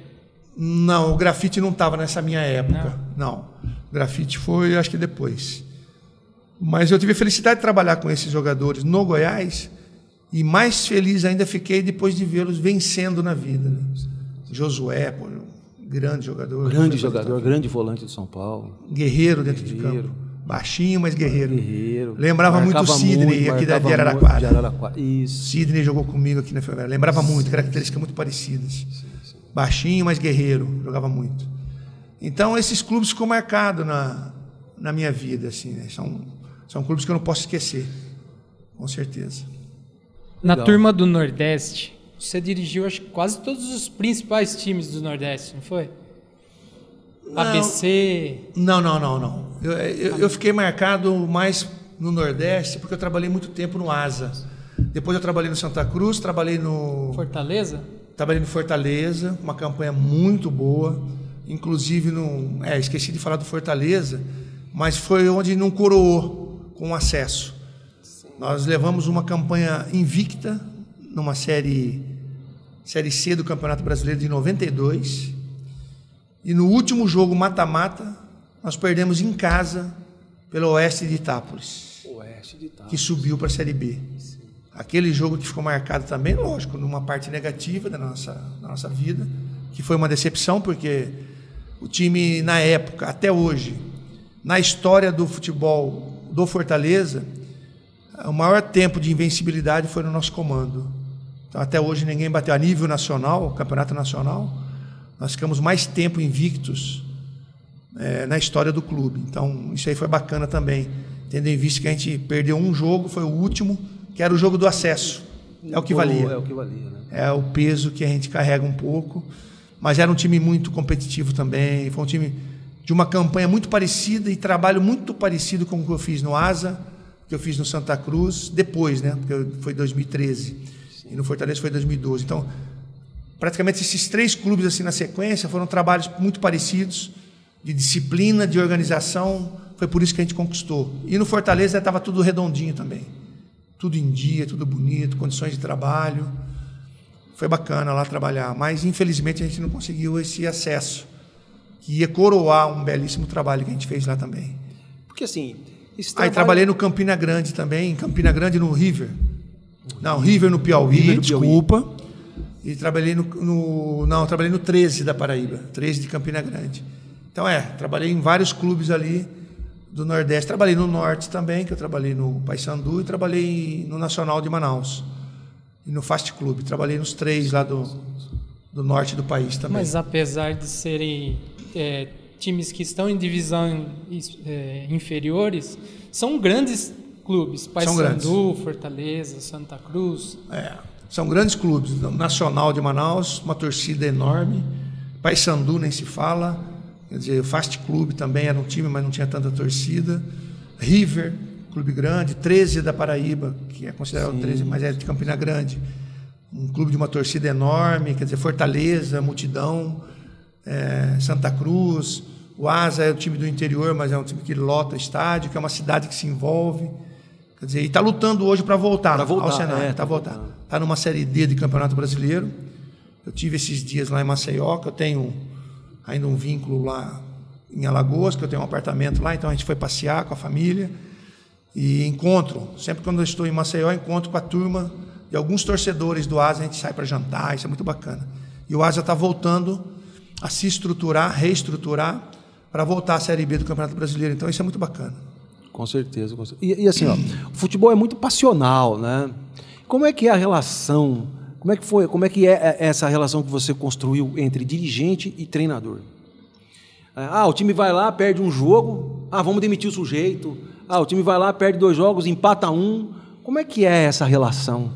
B: Não, o Grafite não estava nessa minha época. Não. O Grafite foi, acho que depois. Mas eu tive a felicidade de trabalhar com esses jogadores no Goiás e mais feliz ainda fiquei depois de vê-los vencendo na vida. Né? Josué, grande jogador.
A: Grande volante do São Paulo.
B: Guerreiro dentro de campo. Baixinho, mas guerreiro. Lembrava muito o Sidney, aqui de Araraquara.
A: Isso.
B: Sidney jogou comigo aqui na Ferroviária. Lembrava muito, características muito parecidas. Sim. Baixinho, mas guerreiro. Jogava muito. Então, esses clubes ficou marcados na minha vida. Assim, né? São clubes que eu não posso esquecer. Com certeza.
C: Na turma do Nordeste, você dirigiu acho que quase todos os principais times do Nordeste, não foi? Não, ABC...
B: Não. Eu fiquei marcado mais no Nordeste porque eu trabalhei muito tempo no ASA. Depois eu trabalhei no Santa Cruz, trabalhei no...
C: Fortaleza?
B: Trabalhei no Fortaleza, uma campanha muito boa. Inclusive, esqueci de falar do Fortaleza, mas foi onde não coroou com acesso. Nós levamos uma campanha invicta numa série C do Campeonato Brasileiro de 92. E no último jogo mata-mata, nós perdemos em casa pelo Oeste de Itápolis, que subiu para a Série B. Sim. Aquele jogo que ficou marcado também, lógico, numa parte negativa da nossa vida, que foi uma decepção, porque o time, na época, até hoje, na história do futebol do Fortaleza, o maior tempo de invencibilidade foi no nosso comando. Então, até hoje ninguém bateu. A nível nacional, campeonato nacional, nós ficamos mais tempo invictos na história do clube. Então, isso aí foi bacana também, tendo em vista que a gente perdeu um jogo, foi o último, que era o jogo do acesso. É o que valia.
A: É o que valia, né?
B: É o peso que a gente carrega um pouco. Mas era um time muito competitivo também. Foi um time de uma campanha muito parecida e trabalho muito parecido com o que eu fiz no Asa, que eu fiz no Santa Cruz, depois, né? Porque foi 2013. Sim. E no Fortaleza foi 2012. Então, praticamente esses 3 clubes assim na sequência foram trabalhos muito parecidos, de disciplina, de organização. Foi por isso que a gente conquistou. E no Fortaleza estava tudo redondinho também. Tudo em dia, tudo bonito, condições de trabalho. Foi bacana lá trabalhar, mas infelizmente a gente não conseguiu esse acesso, que ia coroar um belíssimo trabalho que a gente fez lá também.
A: Porque assim...
B: Aí trabalhei no Campina Grande também, em Campina Grande no River. Não, River no Piauí, desculpa. E trabalhei trabalhei no 13 da Paraíba, 13 de Campina Grande. Então trabalhei em vários clubes ali do Nordeste. Trabalhei no Norte também, que eu trabalhei no Paysandu, e trabalhei no Nacional de Manaus. E no Fast Club. Trabalhei nos 3 lá do norte do país também.
C: Mas apesar de serem times que estão em divisão inferiores, são grandes clubes. Paysandu, Fortaleza, Santa Cruz.
B: São grandes clubes. Nacional de Manaus, uma torcida enorme. Paysandu nem se fala. Quer dizer, o Fast Club também era um time, mas não tinha tanta torcida. River, clube grande. 13 da Paraíba, que é considerado 13, mas é de Campina Grande. Um clube de uma torcida enorme. Quer dizer, Fortaleza, Multidão, Santa Cruz. O Asa é o time do interior, mas é um time que lota estádio, que é uma cidade que se envolve. Quer dizer, e está lutando hoje para voltar ao cenário. Está numa Série D de Campeonato Brasileiro. Eu tive esses dias lá em Maceió, que eu tenho ainda um vínculo lá em Alagoas, que eu tenho um apartamento lá, então a gente foi passear com a família e sempre quando eu estou em Maceió, encontro com a turma de alguns torcedores do Asa, a gente sai para jantar, isso é muito bacana. E o Asa está voltando a se estruturar, reestruturar, para voltar à Série B do Campeonato Brasileiro, então isso é muito bacana.
A: Com certeza. E assim, o futebol é muito passional, né? Como é que é a relação, como é que é essa relação que você construiu entre dirigente e treinador? O time vai lá, perde um jogo, vamos demitir o sujeito. O time vai lá, perde 2 jogos, empata 1. Como é que é essa relação?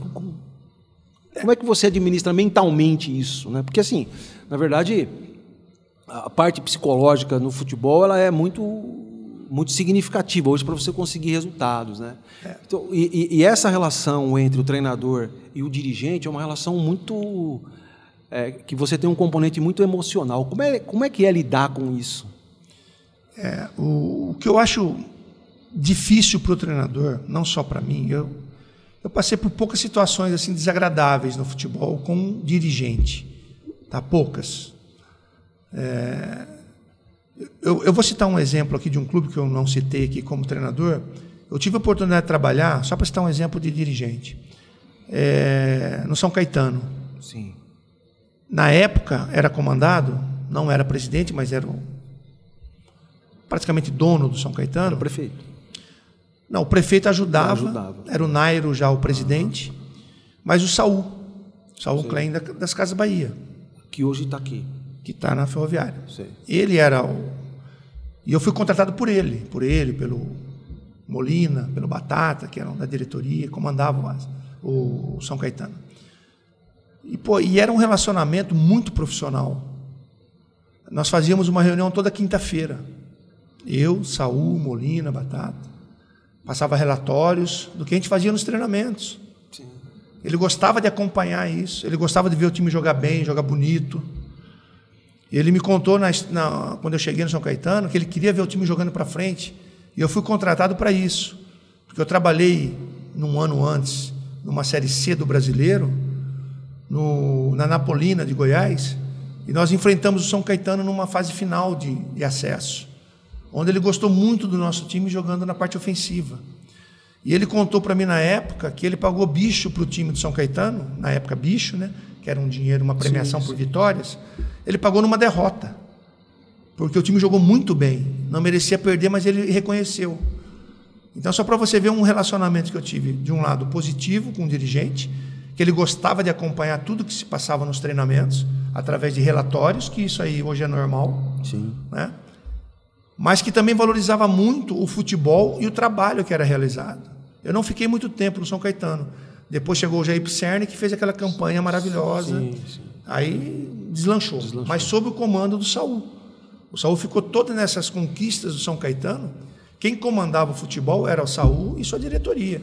A: Como é que você administra mentalmente isso, né? Porque assim, na verdade, a parte psicológica no futebol ela é muito significativa hoje para você conseguir resultados, né? Então, e essa relação entre o treinador e o dirigente é uma relação muito que você tem um componente muito emocional. Como é que é lidar com isso?
B: O que eu acho difícil para o treinador, não só para mim, eu passei por poucas situações assim desagradáveis no futebol com um dirigente, tá? Poucas. Eu vou citar um exemplo aqui de um clube que eu não citei aqui como treinador. Eu tive a oportunidade de trabalhar, só para citar um exemplo de dirigente, no São Caetano.
A: Sim.
B: Na época era comandado, não era presidente, mas era praticamente dono do São Caetano.
A: Era o prefeito.
B: Não, o prefeito ajudava. Era o Nairo já o presidente, mas o Saul Klein das Casas Bahia.
A: Que hoje está aqui.
B: Que está na Ferroviária.
A: Sei.
B: Ele era E eu fui contratado por ele, pelo Molina, pelo Batata, que eram da diretoria, comandavam o São Caetano. E era um relacionamento muito profissional. Nós fazíamos uma reunião toda quinta-feira. Eu, Saul, Molina, Batata. Passava relatórios do que a gente fazia nos treinamentos. Sim. Ele gostava de acompanhar isso. Ele gostava de ver o time jogar bem, jogar bonito. Ele me contou, quando eu cheguei no São Caetano, que ele queria ver o time jogando para frente. E eu fui contratado para isso. Porque eu trabalhei, num ano antes, numa Série C do Brasileiro, na Napolina de Goiás, e nós enfrentamos o São Caetano numa fase final de acesso, onde ele gostou muito do nosso time jogando na parte ofensiva. E ele contou para mim na época que ele pagou bicho para o time do São Caetano, na época bicho, né, que era um dinheiro, uma premiação por vitórias, ele pagou numa derrota, porque o time jogou muito bem, não merecia perder, mas ele reconheceu. Então, só para você ver um relacionamento que eu tive, de um lado positivo com o dirigente, que ele gostava de acompanhar tudo que se passava nos treinamentos, através de relatórios, que isso aí hoje é normal.
A: Sim.
B: Né? mas que também valorizava muito o futebol e o trabalho que era realizado. Eu não fiquei muito tempo no São Caetano. Depois chegou o Jair Pisserni, que fez aquela campanha maravilhosa. Sim. Aí deslanchou, mas sob o comando do Saul. O Saul ficou todo nessas conquistas do São Caetano. Quem comandava o futebol era o Saul e sua diretoria.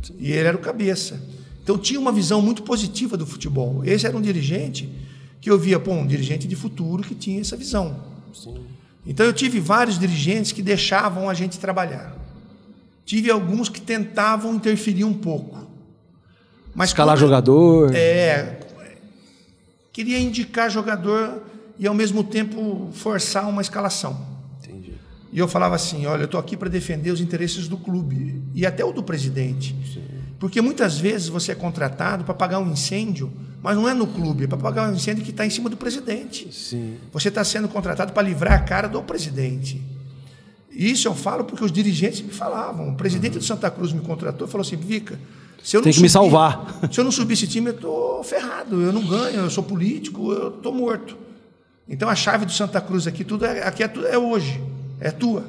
B: Sim. E ele era o cabeça. Então tinha uma visão muito positiva do futebol. Esse era um dirigente que eu via, um dirigente de futuro que tinha essa visão. Sim. Então eu tive vários dirigentes que deixavam a gente trabalhar. Tive alguns que tentavam interferir um pouco. Mas
A: escalar jogador.
B: Queria indicar jogador e, ao mesmo tempo, forçar uma escalação.
A: Entendi.
B: E eu falava assim, olha, eu estou aqui para defender os interesses do clube e até o do presidente. Sim. Porque muitas vezes você é contratado para apagar um incêndio, mas não é no clube, é para apagar um incêndio que está em cima do presidente.
A: Sim.
B: Você está sendo contratado para livrar a cara do presidente. Isso eu falo porque os dirigentes me falavam. O presidente do Santa Cruz me contratou e falou assim, Vica, se eu não
A: tem que me salvar.
B: Se eu não subir esse time, eu estou ferrado, eu não ganho, eu sou político, eu estou morto. Então a chave do Santa Cruz aqui, é hoje, é tua.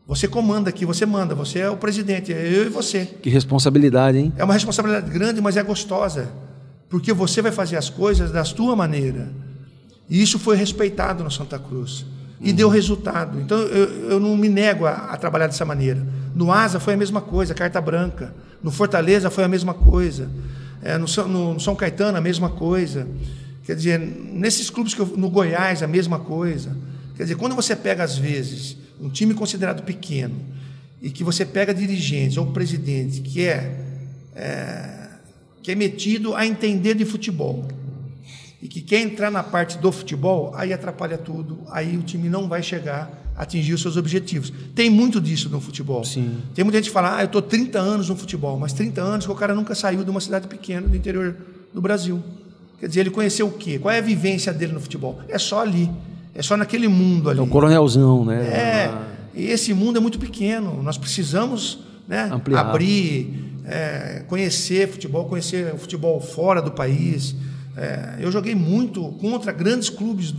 B: Você comanda aqui, você manda, você é o presidente, é eu e você.
A: Que responsabilidade, hein?
B: É uma responsabilidade grande, mas é gostosa, porque você vai fazer as coisas da tua maneira. E isso foi respeitado no Santa Cruz. E deu resultado. Então, eu não me nego a trabalhar dessa maneira. No Asa foi a mesma coisa, carta branca. No Fortaleza foi a mesma coisa. No São Caetano, a mesma coisa. Quer dizer, nesses clubes, no Goiás, a mesma coisa. Quer dizer, quando você pega, às vezes, um time considerado pequeno e que você pega dirigentes ou presidente que é metido a entender de futebol e que quer entrar na parte do futebol, aí atrapalha tudo, aí o time não vai chegar a atingir os seus objetivos. Tem muito disso no futebol.
A: Sim.
B: Tem muita gente que fala, eu estou 30 anos no futebol, mas 30 anos que o cara nunca saiu de uma cidade pequena do interior do Brasil. Quer dizer, ele conheceu o quê? Qual é a vivência dele no futebol? É só ali, é só naquele mundo ali.
A: É o coronelzão, né?
B: E esse mundo é muito pequeno, nós precisamos, né, abrir, conhecer o futebol fora do país. Eu joguei muito contra grandes clubes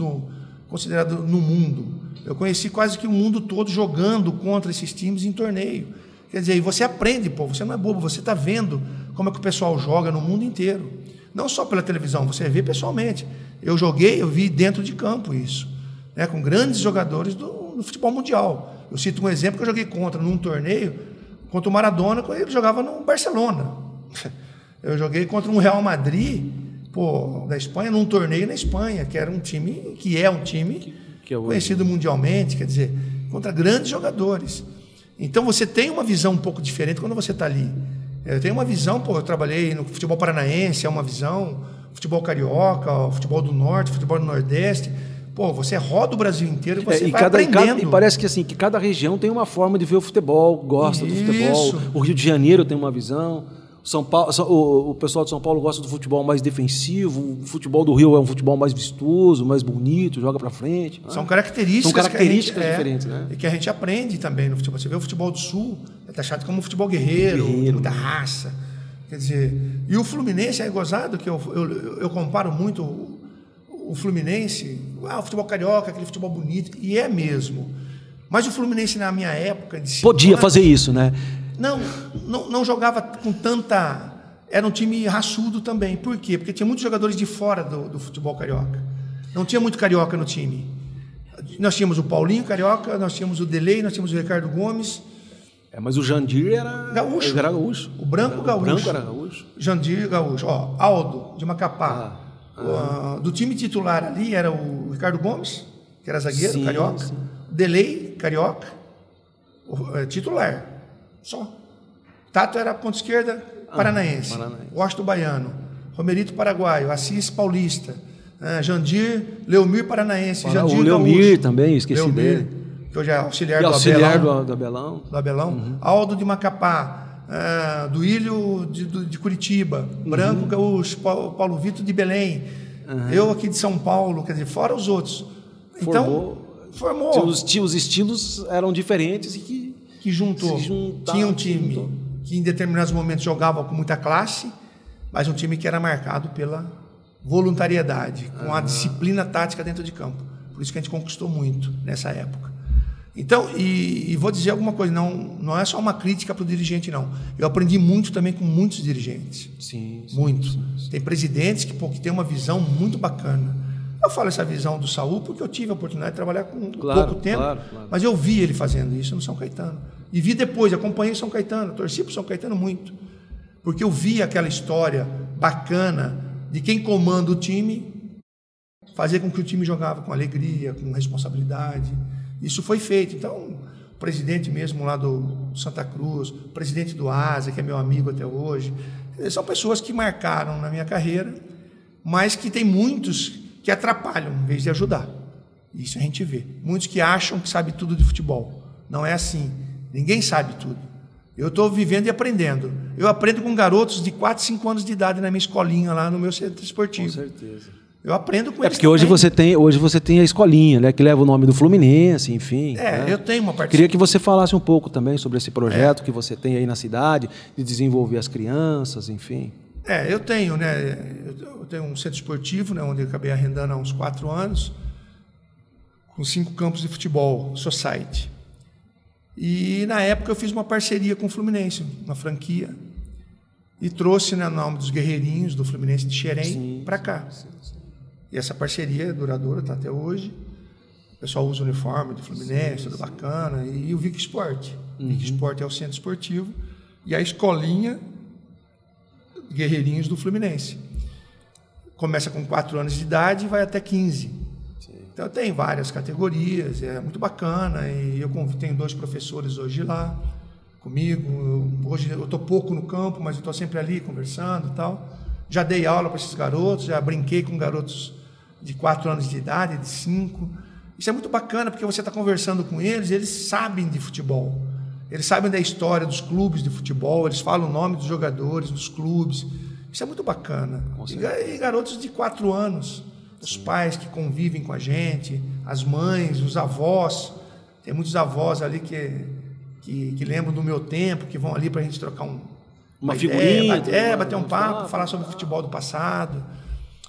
B: considerados no mundo. Eu conheci quase que o mundo todo jogando contra esses times em torneio. Quer dizer, e você aprende, você não é bobo, você está vendo como é que o pessoal joga no mundo inteiro. Não só pela televisão, você vê pessoalmente. Eu vi dentro de campo isso, né, com grandes jogadores do futebol mundial. Eu cito um exemplo que eu joguei num torneio, contra o Maradona, quando ele jogava no Barcelona. Eu joguei contra um Real Madrid, da Espanha, num torneio na Espanha, que é um time conhecido mundialmente, quer dizer, contra grandes jogadores. Então você tem uma visão um pouco diferente quando você está ali. Eu tenho uma visão, eu trabalhei no futebol paranaense, é uma visão, futebol carioca, futebol do norte, futebol do nordeste. Você roda o Brasil inteiro e você vai aprendendo.
A: E parece que, assim, que cada região tem uma forma de ver o futebol, gosta do futebol. O Rio de Janeiro tem uma visão. São Paulo, o pessoal de São Paulo gosta do futebol mais defensivo, o futebol do Rio é um futebol mais vistoso, mais bonito, joga para frente.
B: São características
A: diferentes, né?
B: E que a gente aprende também no futebol. Você vê o futebol do Sul, é taxado como um futebol guerreiro, muita raça. Quer dizer, e o Fluminense é gozado, que eu comparo muito o Fluminense, o futebol carioca, aquele futebol bonito, e é mesmo. Mas o Fluminense, na minha época...
A: Podia fazer isso, né?
B: Não jogava com tanta... Era um time raçudo também. Por quê? Porque tinha muitos jogadores de fora do futebol carioca. Não tinha muito carioca no time. Nós tínhamos o Paulinho carioca, nós tínhamos o Delei, nós tínhamos o Ricardo Gomes.
A: Mas o Jandir era gaúcho.
B: O branco gaúcho.
A: O branco era gaúcho.
B: Jandir gaúcho. Aldo, de Macapá. Do time titular ali era o Ricardo Gomes, que era zagueiro, carioca. Sim. Delei, carioca. Titular. Só. Tato era ponta esquerda, paranaense. Washington baiano. Romerito paraguaio. Assis paulista. Jandir, Leomir paranaense. Jandir
A: o Leomir gaúcho. Também, esqueci dele.
B: Que hoje é auxiliar
A: do Abelão.
B: Do Abelão. Uhum. Aldo de Macapá. Do Ilho de Curitiba. Branco gaúcho. Paulo Vitor de Belém. Uhum. Eu aqui de São Paulo. Quer dizer, fora os outros. Então, formou.
A: Os estilos eram diferentes e
B: que juntou. Tinha um time que em determinados momentos jogava com muita classe, mas um time que era marcado pela voluntariedade, com a disciplina tática dentro de campo. Por isso que a gente conquistou muito nessa época. Então, e vou dizer alguma coisa, não é só uma crítica para o dirigente, não. Eu aprendi muito também com muitos dirigentes.
A: Sim.
B: Muito. Sim. Tem presidentes que têm uma visão muito bacana. Eu falo essa visão do Saul porque eu tive a oportunidade de trabalhar com pouco tempo, mas eu vi ele fazendo isso no São Caetano. E vi depois, acompanhei o São Caetano, torci para o São Caetano muito. Porque eu vi aquela história bacana de quem comanda o time fazer com que o time jogava com alegria, com responsabilidade. Isso foi feito. Então, o presidente mesmo lá do Santa Cruz, o presidente do ASA, que é meu amigo até hoje, são pessoas que marcaram na minha carreira, mas que tem muitos que atrapalham em vez de ajudar. Isso a gente vê. Muitos que acham que sabe tudo de futebol. Não é assim. Ninguém sabe tudo. Eu estou vivendo e aprendendo. Eu aprendo com garotos de 4, 5 anos de idade na minha escolinha lá no meu centro esportivo. Com certeza. Eu aprendo com eles.
A: Porque hoje você tem a escolinha, né, que leva o nome do Fluminense, enfim.
B: Né? Eu tenho uma participação.
A: Queria que você falasse um pouco também sobre esse projeto que você tem aí na cidade, de desenvolver as crianças, enfim.
B: Eu tenho, né? Eu tenho um centro esportivo, né, onde eu acabei arrendando há uns 4 anos, com 5 campos de futebol, society. E na época eu fiz uma parceria com o Fluminense, uma franquia, e trouxe, né, o nome dos guerreirinhos do Fluminense de Xerém para cá. Sim. E essa parceria é duradoura, está até hoje. O pessoal usa o uniforme do Fluminense, tudo bacana. E o Vic Sport. O Vic Sport é o centro esportivo. E a escolinha Guerreirinhos do Fluminense. Começa com 4 anos de idade e vai até 15. Sim. Então tem várias categorias, é muito bacana. E eu tenho 2 professores hoje lá comigo. Hoje eu estou pouco no campo, mas eu estou sempre ali conversando e tal. Já dei aula para esses garotos, já brinquei com garotos de 4 anos de idade, de 5. Isso é muito bacana, porque você está conversando com eles, eles sabem de futebol. Eles sabem da história dos clubes de futebol, eles falam o nome dos jogadores, dos clubes. Isso é muito bacana. E garotos de 4 anos, os pais que convivem com a gente, as mães, os avós. Tem muitos avós ali que lembram do meu tempo, que vão ali para a gente trocar uma figurinha, bater um papo, falar sobre o futebol do passado.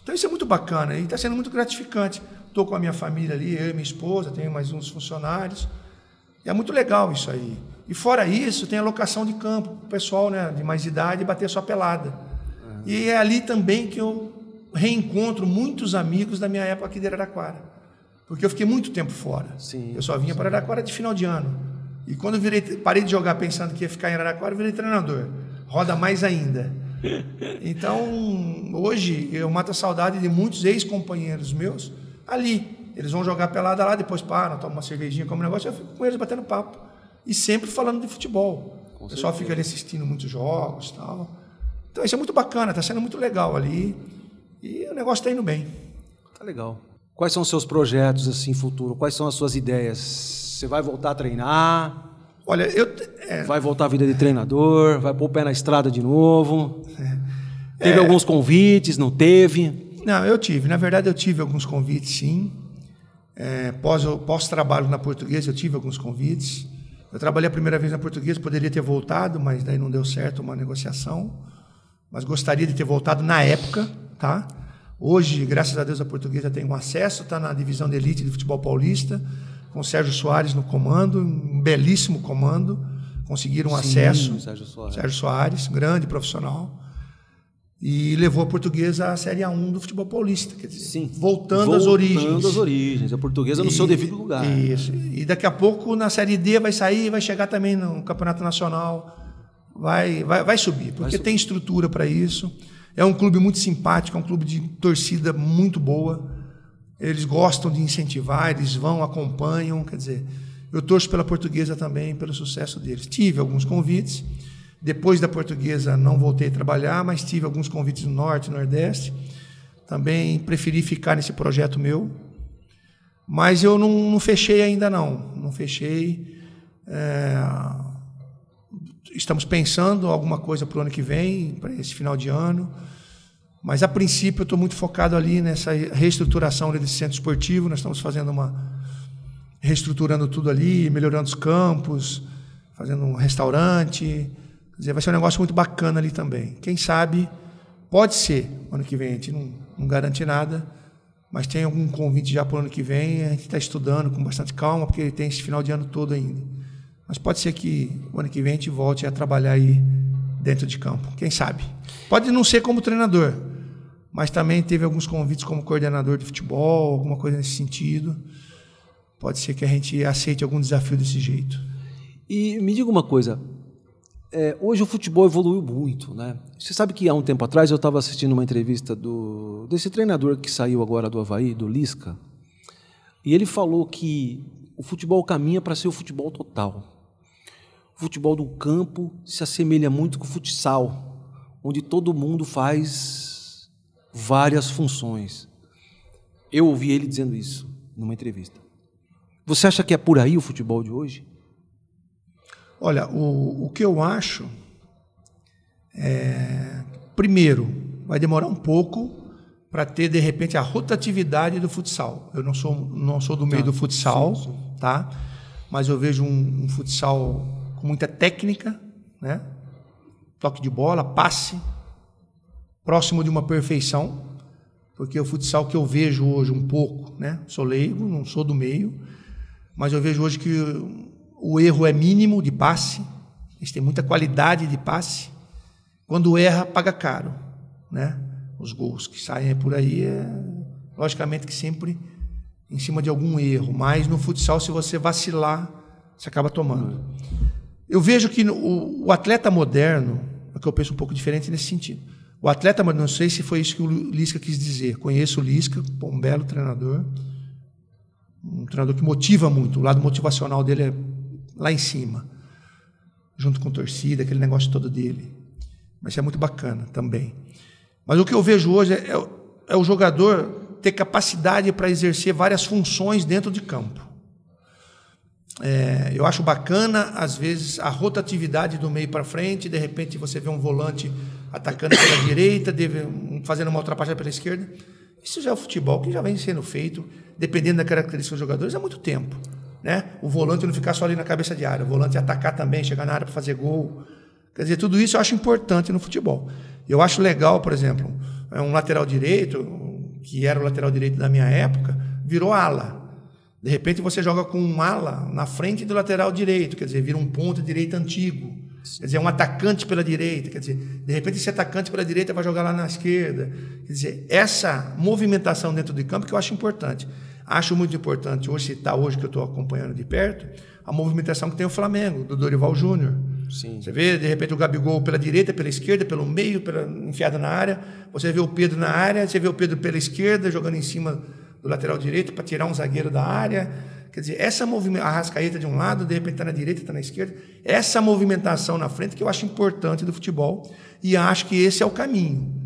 B: Então isso é muito bacana e está sendo muito gratificante. Estou com a minha família ali, eu e minha esposa, tenho mais uns funcionários. E é muito legal isso aí. E fora isso, tem a locação de campo para o pessoal, né, de mais idade bater sua pelada. E é ali também que eu reencontro muitos amigos da minha época aqui de Araraquara. Porque eu fiquei muito tempo fora. Sim, eu só vinha para Araraquara de final de ano. E quando eu parei de jogar pensando que ia ficar em Araraquara, eu virei treinador. Roda mais ainda. Então, hoje, eu mato a saudade de muitos ex-companheiros meus ali. Eles vão jogar pelada lá, depois param, tomam uma cervejinha, comem um negócio, eu fico com eles batendo papo. E sempre falando de futebol. O pessoal fica ali assistindo muitos jogos e tal. Então, isso é muito bacana, está sendo muito legal ali. E o negócio está indo bem.
A: Tá legal. Quais são os seus projetos, assim, futuro? Quais são as suas ideias? Você vai voltar a treinar?
B: Olha,
A: vai voltar à vida de treinador? Vai pôr o pé na estrada de novo? Teve alguns convites, não teve?
B: Não, eu tive. Na verdade, eu tive alguns convites, sim. Pós-trabalho na Portuguesa, eu tive alguns convites. Eu trabalhei a primeira vez na Portuguesa, poderia ter voltado, mas daí não deu certo uma negociação. Mas gostaria de ter voltado na época, tá? Hoje, graças a Deus, a Portuguesa tem um acesso, está na divisão de elite de futebol paulista, com o Sérgio Soares no comando, um belíssimo comando, conseguiram acesso. Sérgio Soares, grande profissional, e levou a Portuguesa à Série A1 do futebol paulista, quer dizer, voltando às origens.
A: A Portuguesa no seu devido lugar.
B: Isso. E daqui a pouco na Série D vai sair, vai chegar também no Campeonato Nacional, vai subir, porque tem estrutura para isso. É um clube muito simpático, é um clube de torcida muito boa. Eles gostam de incentivar, eles vão, acompanham. Quer dizer, eu torço pela Portuguesa também, pelo sucesso deles. Tive alguns convites. Depois da Portuguesa não voltei a trabalhar, mas tive alguns convites no Norte, no Nordeste. Também preferi ficar nesse projeto meu. Mas eu não fechei ainda, não. Não fechei. Estamos pensando alguma coisa para o ano que vem, para esse final de ano. Mas, a princípio, eu estou muito focado ali nessa reestruturação desse centro esportivo. Nós estamos fazendo reestruturando tudo ali, melhorando os campos, fazendo um restaurante. Quer dizer, vai ser um negócio muito bacana ali também. Quem sabe, pode ser, ano que vem a gente não garante nada, mas tem algum convite já para o ano que vem, a gente está estudando com bastante calma, porque tem esse final de ano todo ainda. Mas pode ser que o ano que vem a gente volte a trabalhar aí dentro de campo, quem sabe. Pode não ser como treinador, mas também teve alguns convites como coordenador de futebol, alguma coisa nesse sentido. Pode ser que a gente aceite algum desafio desse jeito.
A: E me diga uma coisa, hoje o futebol evoluiu muito, né? Você sabe que há um tempo atrás eu estava assistindo uma entrevista desse treinador que saiu agora do Avaí, do Lisca, e ele falou que o futebol caminha para ser o futebol total. O futebol do campo se assemelha muito com o futsal, onde todo mundo faz várias funções. Eu ouvi ele dizendo isso numa entrevista. Você acha que é por aí o futebol de hoje?
B: Olha, o que eu acho primeiro, vai demorar um pouco para ter, de repente, a rotatividade do futsal. Eu não sou do meio do futsal, sim. Tá? Mas eu vejo um futsal com muita técnica, né? Toque de bola, passe, próximo de uma perfeição, porque o futsal que eu vejo hoje um pouco, né? Sou leigo, não sou do meio, mas eu vejo hoje que o erro é mínimo de passe, eles têm muita qualidade de passe, quando erra, paga caro, né? Os gols que saem por aí, logicamente que sempre em cima de algum erro, mas no futsal, se você vacilar, você acaba tomando. Eu vejo que o atleta moderno, é que eu penso um pouco diferente nesse sentido. O atleta moderno, não sei se foi isso que o Lisca quis dizer, conheço o Lisca, um belo treinador, um treinador que motiva muito, o lado motivacional dele é lá em cima, junto com a torcida, aquele negócio todo dele. Mas isso é muito bacana também. Mas o que eu vejo hoje é o jogador ter capacidade para exercer várias funções dentro de campo. Eu acho bacana, às vezes, a rotatividade do meio para frente, de repente você vê um volante atacando pela direita, fazendo uma ultrapassagem pela esquerda. Isso já é o futebol que já vem sendo feito, dependendo da característica dos jogadores, há muito tempo. Né? O volante não ficar só ali na cabeça de área, o volante atacar também, chegar na área para fazer gol. Quer dizer, tudo isso eu acho importante no futebol. Eu acho legal, por exemplo, um lateral direito, que era o lateral direito da minha época, virou ala. De repente você joga com um ala na frente do lateral direito, quer dizer, vira um ponta direita antigo. Quer dizer, um atacante pela direita, quer dizer, de repente esse atacante pela direita vai jogar lá na esquerda. Quer dizer, essa movimentação dentro de campo que eu acho importante. Acho muito importante, hoje que eu estou acompanhando de perto, a movimentação que tem o Flamengo, do Dorival Júnior. Sim. Você vê, de repente, o Gabigol pela direita, pela esquerda, pelo meio, enfiado na área. Você vê o Pedro na área, você vê o Pedro pela esquerda, jogando em cima do lateral direito para tirar um zagueiro da área. Quer dizer, a Arrascaeta de um lado, de repente está na direita, está na esquerda. Essa movimentação na frente que eu acho importante do futebol e acho que esse é o caminho.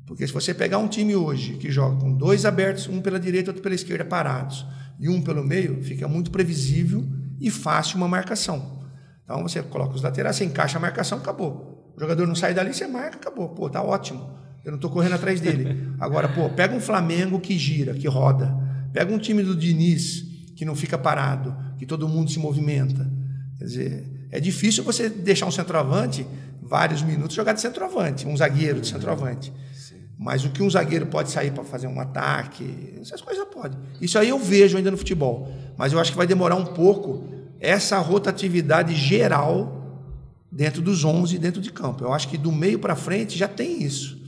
B: Porque se você pegar um time hoje que joga com dois abertos, um pela direita e outro pela esquerda parados, e um pelo meio, fica muito previsível e fácil uma marcação. Então você coloca os laterais, você encaixa a marcação, acabou. O jogador não sai dali, você marca, acabou. Pô, tá ótimo. Eu não estou correndo atrás dele. Agora, pega um Flamengo que gira, que roda. Pega um time do Diniz, que não fica parado, que todo mundo se movimenta. Quer dizer, é difícil você deixar um centroavante vários minutos jogar de centroavante, um zagueiro de centroavante. Mas o que um zagueiro pode sair para fazer um ataque, essas coisas pode. Isso aí eu vejo ainda no futebol. Mas eu acho que vai demorar um pouco essa rotatividade geral dentro dos 11, dentro de campo. Eu acho que do meio para frente já tem isso.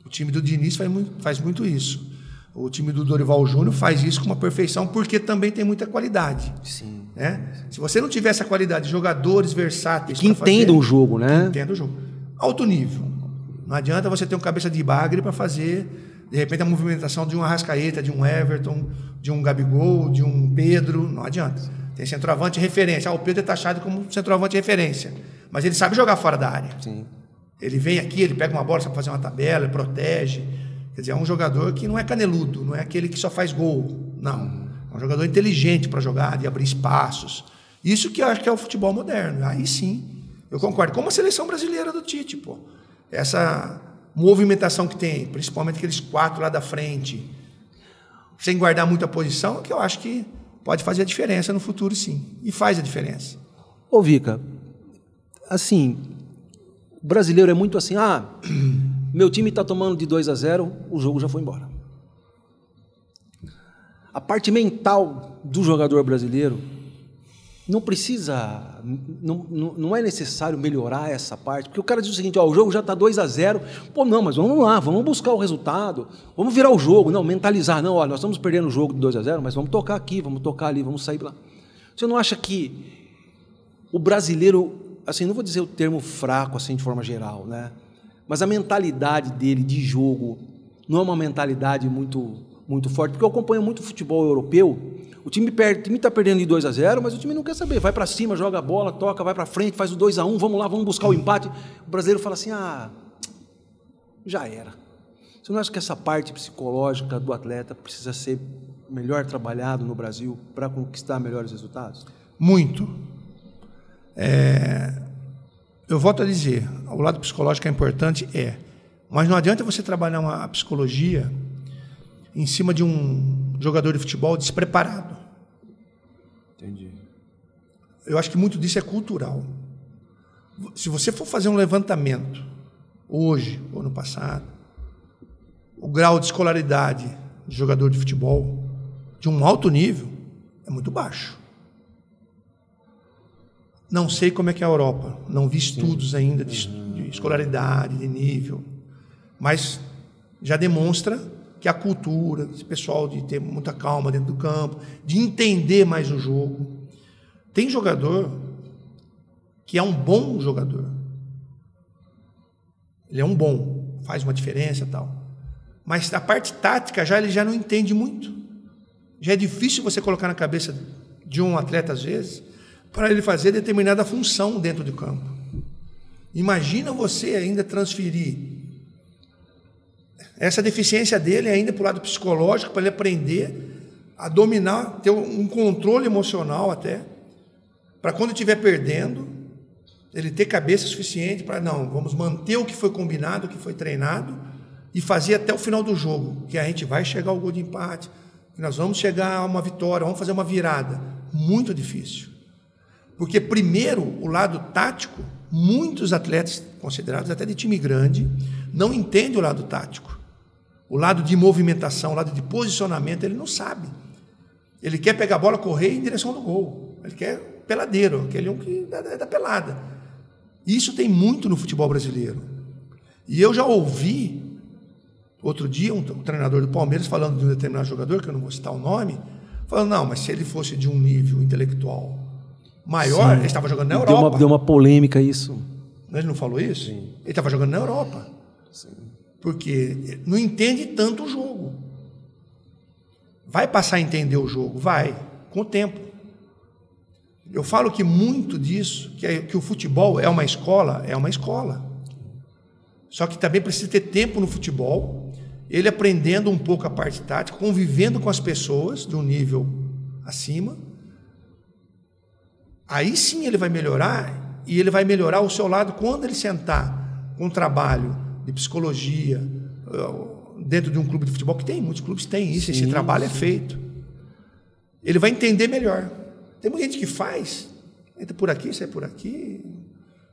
B: O time do Diniz faz muito isso. O time do Dorival Júnior faz isso com uma perfeição, porque também tem muita qualidade. Sim. Né? Se você não tiver essa qualidade, jogadores versáteis...
A: Que entendam o jogo, né?
B: Que entendam o jogo. Alto nível. Não adianta você ter um cabeça de bagre para fazer, de repente, a movimentação de um Arrascaeta, de um Everton, de um Gabigol, de um Pedro. Não adianta. Tem centroavante referência. O Pedro é taxado como centroavante referência. Mas ele sabe jogar fora da área. Sim. Ele vem aqui, ele pega uma bola, sabe fazer uma tabela, ele protege. Quer dizer, é um jogador que não é caneludo, não é aquele que só faz gol. Não. É um jogador inteligente para jogar, de abrir espaços. Isso que eu acho que é o futebol moderno. Aí sim, eu concordo. Como a seleção brasileira do Tite, pô. Essa movimentação que tem, principalmente aqueles 4 lá da frente, sem guardar muita posição, que eu acho que pode fazer a diferença no futuro, sim. E faz a diferença.
A: Ô, Vica, assim, o brasileiro é muito assim, meu time está tomando de 2-0, o jogo já foi embora. a parte mental do jogador brasileiro não precisa, não é necessário melhorar essa parte, porque o cara diz o seguinte, o jogo já está 2-0, pô, não, mas vamos lá, vamos buscar o resultado, vamos virar o jogo, não, mentalizar, não, nós estamos perdendo o jogo de 2-0, mas vamos tocar aqui, vamos tocar ali, vamos sair lá. Você não acha que o brasileiro, assim, não vou dizer o termo fraco, assim, de forma geral, né, mas a mentalidade dele de jogo não é uma mentalidade muito forte, porque eu acompanho muito futebol europeu. O time está perdendo de 2-0, mas o time não quer saber. Vai para cima, joga a bola, toca, vai para frente, faz o 2-1, vamos lá, vamos buscar o empate. O brasileiro fala assim, já era. Você não acha que essa parte psicológica do atleta precisa ser melhor trabalhado no Brasil para conquistar melhores resultados?
B: Muito. Eu volto a dizer, o lado psicológico é importante, mas não adianta você trabalhar uma psicologia em cima de um jogador de futebol despreparado.
A: Entendi.
B: Eu acho que muito disso é cultural. Se você for fazer um levantamento, hoje ou no passado, o grau de escolaridade de jogador de futebol, de um alto nível, é muito baixo. Não sei como é que é a Europa, não vi estudos ainda de escolaridade, de nível, mas já demonstra que a cultura, esse pessoal de ter muita calma dentro do campo, de entender mais o jogo. Tem jogador que é um bom jogador. Ele é um bom, faz uma diferença e tal. Mas a parte tática ele já não entende muito. Já é difícil você colocar na cabeça de um atleta, às vezes, para ele fazer determinada função dentro do campo. Imagina você ainda transferir essa deficiência dele ainda para o lado psicológico, para ele aprender a dominar, ter um controle emocional até, para quando estiver perdendo, ele ter cabeça suficiente para, não, vamos manter o que foi combinado, o que foi treinado, e fazer até o final do jogo, que a gente vai chegar ao gol de empate, que nós vamos chegar a uma vitória, vamos fazer uma virada. Muito difícil. Porque, primeiro, o lado tático, muitos atletas, considerados até de time grande, não entendem o lado tático. O lado de movimentação, o lado de posicionamento, ele não sabe. Ele quer pegar a bola, correr em direção do gol. Ele quer peladeiro, aquele que é da pelada. Isso tem muito no futebol brasileiro. E eu já ouvi, outro dia, um treinador do Palmeiras falando de um determinado jogador, que eu não vou citar o nome, falando, não, mas se ele fosse de um nível intelectual maior, ele estava jogando na Europa.
A: Deu uma polêmica isso.
B: Ele não falou isso?
A: Sim.
B: Ele estava jogando na Europa.
A: Sim.
B: Porque não entende tanto o jogo. Vai passar a entender o jogo? Vai, com o tempo. Eu falo que muito disso, que o futebol é uma escola. Só que também precisa ter tempo no futebol, ele aprendendo um pouco a parte tática, convivendo com as pessoas de um nível acima. Aí sim ele vai melhorar, e ele vai melhorar o seu lado quando ele sentar com um trabalho de psicologia dentro de um clube de futebol, que tem, muitos clubes têm isso, esse trabalho é feito. Ele vai entender melhor. Tem muita gente que faz, entra por aqui, sai por aqui,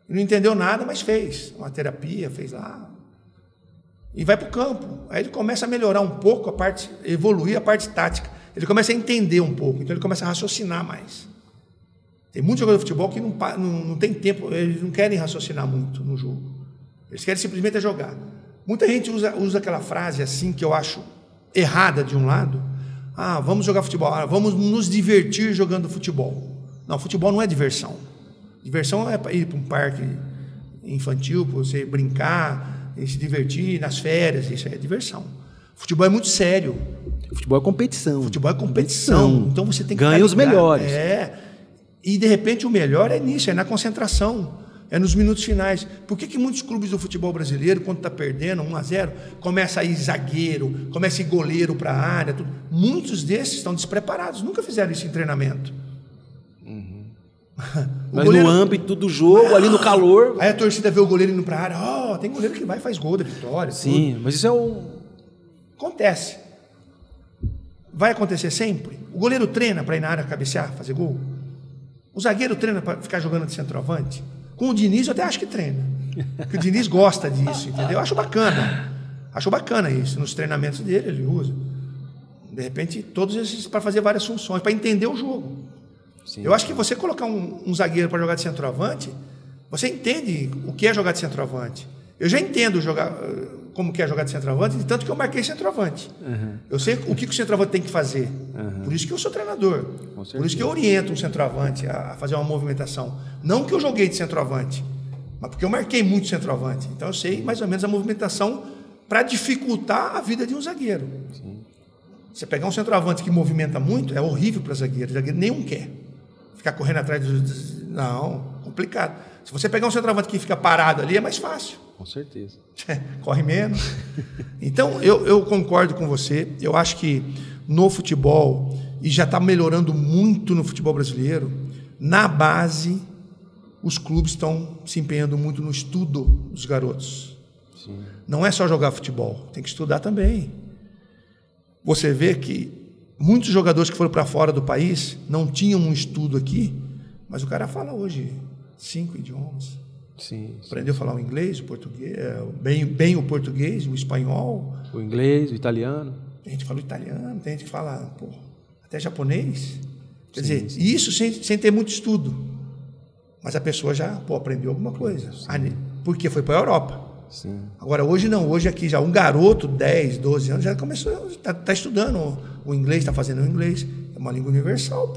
B: não entendeu nada, mas fez uma terapia, fez lá, e vai para o campo. Aí ele começa a melhorar um pouco evoluir a parte tática. Ele começa a entender um pouco, então ele começa a raciocinar mais. Tem muitos jogadores de futebol que não tem tempo, eles não querem raciocinar muito no jogo. Eles querem simplesmente jogar. Muita gente usa aquela frase assim, que eu acho errada de um lado. Vamos jogar futebol, vamos nos divertir jogando futebol. Não, futebol não é diversão. Diversão é ir para um parque infantil, para você brincar, e se divertir nas férias, isso é diversão. Futebol é muito sério.
A: Futebol é competição.
B: Futebol é competição. Então você tem que
A: ganhar os melhores.
B: E de repente o melhor é nisso, é na concentração, é nos minutos finais. Por que muitos clubes do futebol brasileiro, quando está perdendo 1-0, começa a ir zagueiro, começa a ir goleiro para a área, tudo. Muitos desses estão despreparados, nunca fizeram isso em treinamento.
A: Mas goleiro, no âmbito do jogo, ali no calor.
B: Aí a torcida vê o goleiro indo para a área, tem goleiro que vai e faz gol da vitória.
A: Sim,
B: tudo.
A: Mas isso é um...
B: Acontece. Vai acontecer sempre? O goleiro treina para ir na área cabecear, fazer gol? O zagueiro treina para ficar jogando de centroavante? Com o Diniz eu até acho que treina. Porque o Diniz gosta disso, entendeu? Eu acho bacana. Acho bacana isso. Nos treinamentos dele ele usa. De repente, todos esses para fazer várias funções, para entender o jogo. Sim. Eu acho que você colocar um zagueiro para jogar de centroavante, você entende o que é jogar de centroavante. Eu já entendo como que é jogar de centroavante, de tanto que eu marquei centroavante. Eu sei o que o centroavante tem que fazer. Por isso que eu sou treinador. Por isso que eu oriento um centroavante a fazer uma movimentação. Não que eu joguei de centroavante, mas porque eu marquei muito centroavante. Então eu sei mais ou menos a movimentação para dificultar a vida de um zagueiro. Sim. Você pegar um centroavante que movimenta muito, é horrível para zagueiro. O zagueiro nenhum quer. Ficar correndo atrás dos... Não, complicado. Se você pegar um centroavante que fica parado ali, é mais fácil.
A: Com certeza.
B: Corre menos. Então, eu concordo com você. Eu acho que no futebol, e já está melhorando muito no futebol brasileiro, na base, os clubes estão se empenhando muito no estudo dos garotos. Sim. Não é só jogar futebol, tem que estudar também. Você vê que muitos jogadores que foram para fora do país não tinham um estudo aqui, mas o cara fala hoje 5 idiomas.
A: Sim,
B: aprendeu a falar o inglês, o português, bem o português, o espanhol.
A: O inglês, o italiano.
B: Tem gente que fala italiano, tem gente que fala até japonês. Quer dizer, isso sem ter muito estudo. Mas a pessoa já aprendeu alguma coisa. Porque foi para a Europa.
A: Sim.
B: Agora, hoje não. Hoje aqui já um garoto, 10, 12 anos, já começou, está estudando o inglês, está fazendo o inglês. É uma língua universal,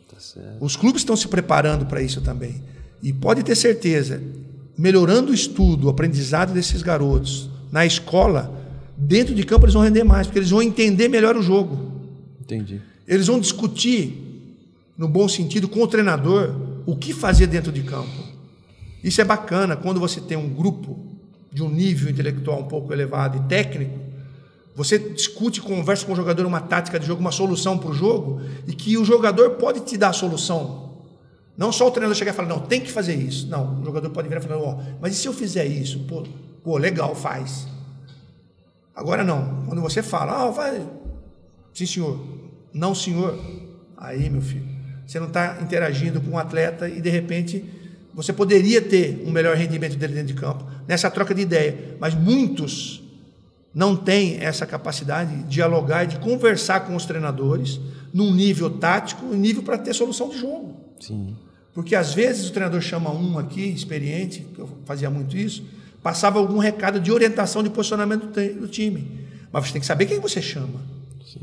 A: Tá certo.
B: Os clubes estão se preparando para isso também. E pode ter certeza, melhorando o estudo, o aprendizado desses garotos na escola, dentro de campo eles vão render mais, porque eles vão entender melhor o jogo.
A: Entendi.
B: Eles vão discutir, no bom sentido, com o treinador, o que fazer dentro de campo. Isso é bacana, quando você tem um grupo de um nível intelectual um pouco elevado e técnico, você discute, conversa com o jogador uma tática de jogo, uma solução para o jogo, e que o jogador pode te dar a solução. Não só o treinador chegar e falar, não, tem que fazer isso. Não, o jogador pode virar e falar, mas e se eu fizer isso? Pô, legal, faz. Agora não, quando você fala, vai, sim senhor, não senhor, aí meu filho, você não está interagindo com o atleta e de repente você poderia ter um melhor rendimento dele dentro de campo, nessa troca de ideia, mas muitos não têm essa capacidade de dialogar e de conversar com os treinadores num nível tático e nível para ter solução de jogo.
A: Sim.
B: Porque às vezes o treinador chama um aqui, experiente, eu fazia muito isso, passava algum recado de orientação de posicionamento do time. Mas você tem que saber quem você chama.
A: Sim.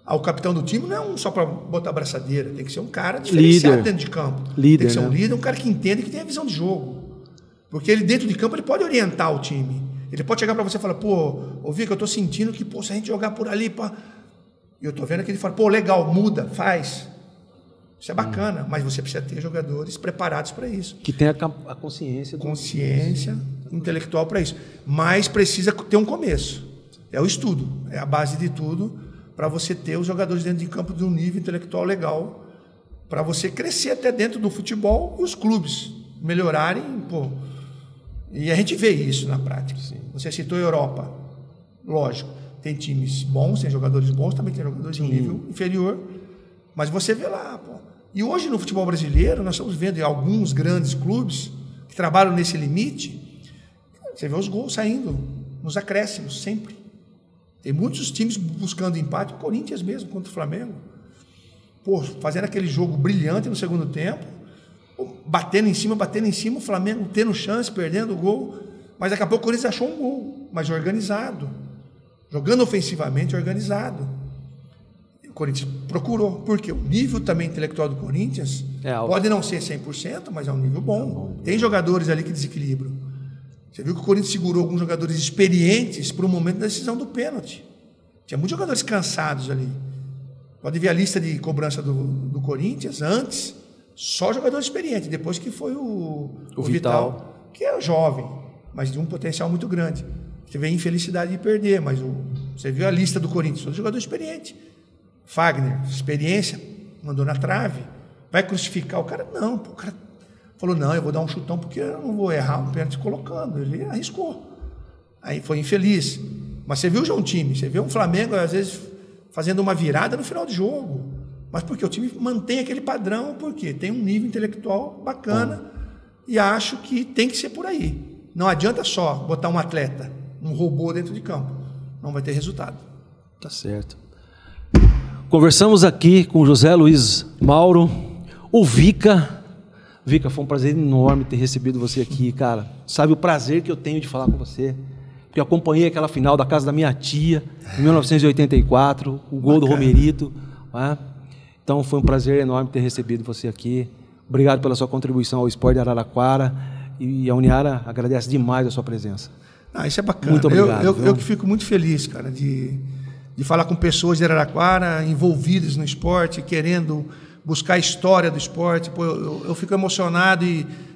B: O capitão do time não é só para botar a braçadeira, tem que ser um cara diferenciado dentro de campo. Tem que ser um líder, um cara que entende, que tem a visão de jogo. Porque ele dentro de campo ele pode orientar o time. Ele pode chegar para você e falar, Vic, eu estou sentindo que se a gente jogar por ali, e eu estou vendo que ele fala, legal, muda, faz. Isso é bacana, mas você precisa ter jogadores preparados para isso.
A: Que tenha a consciência.
B: Consciência intelectual para isso. Mas precisa ter um começo. É o estudo, é a base de tudo para você ter os jogadores dentro de campo de um nível intelectual legal, para você crescer até dentro do futebol e os clubes melhorarem. E a gente vê isso na prática. Sim. Você citou a Europa. Lógico, tem times bons, tem jogadores bons, também tem jogadores de um nível inferior. Mas você vê lá, E hoje no futebol brasileiro, nós estamos vendo alguns grandes clubes que trabalham nesse limite. Você vê os gols saindo nos acréscimos, sempre. Tem muitos times buscando empate, o Corinthians mesmo, contra o Flamengo. Fazendo aquele jogo brilhante no segundo tempo, batendo em cima, o Flamengo tendo chance, perdendo o gol. Mas daqui a pouco o Corinthians achou um gol, mas organizado. Jogando ofensivamente, organizado. O Corinthians procurou, porque o nível também intelectual do Corinthians pode não ser 100%, mas é um nível bom. Tem jogadores ali que desequilibram. Você viu que o Corinthians segurou alguns jogadores experientes para o momento da decisão do pênalti. Tinha muitos jogadores cansados ali. Pode ver a lista de cobrança do Corinthians antes, só jogador experiente, depois que foi o Vital, que é jovem, mas de um potencial muito grande. Teve a infelicidade de perder, mas você viu a lista do Corinthians, todo jogador experiente. Fagner, experiência, mandou na trave, vai crucificar o cara? Não, o cara falou, não, eu vou dar um chutão porque eu não vou errar um pênalti colocando, ele arriscou. Aí foi infeliz. Mas você viu o time, você vê um Flamengo, às vezes, fazendo uma virada no final de jogo. Mas porque o time mantém aquele padrão, porque tem um nível intelectual bacana e acho que tem que ser por aí. Não adianta só botar um atleta, um robô dentro de campo. Não vai ter resultado.
A: Tá certo. Conversamos aqui com o José Luiz Mauro, o Vica. Vica, foi um prazer enorme ter recebido você aqui, cara. Sabe o prazer que eu tenho de falar com você? Porque eu acompanhei aquela final da casa da minha tia, em 1984, o gol do Romerito. Né? Então foi um prazer enorme ter recebido você aqui. Obrigado pela sua contribuição ao esporte de Araraquara. E a Uniara agradece demais a sua presença.
B: Isso é bacana.
A: Muito obrigado.
B: Eu fico muito feliz, cara, de falar com pessoas de Araraquara envolvidas no esporte, querendo buscar a história do esporte. Pô, eu fico emocionado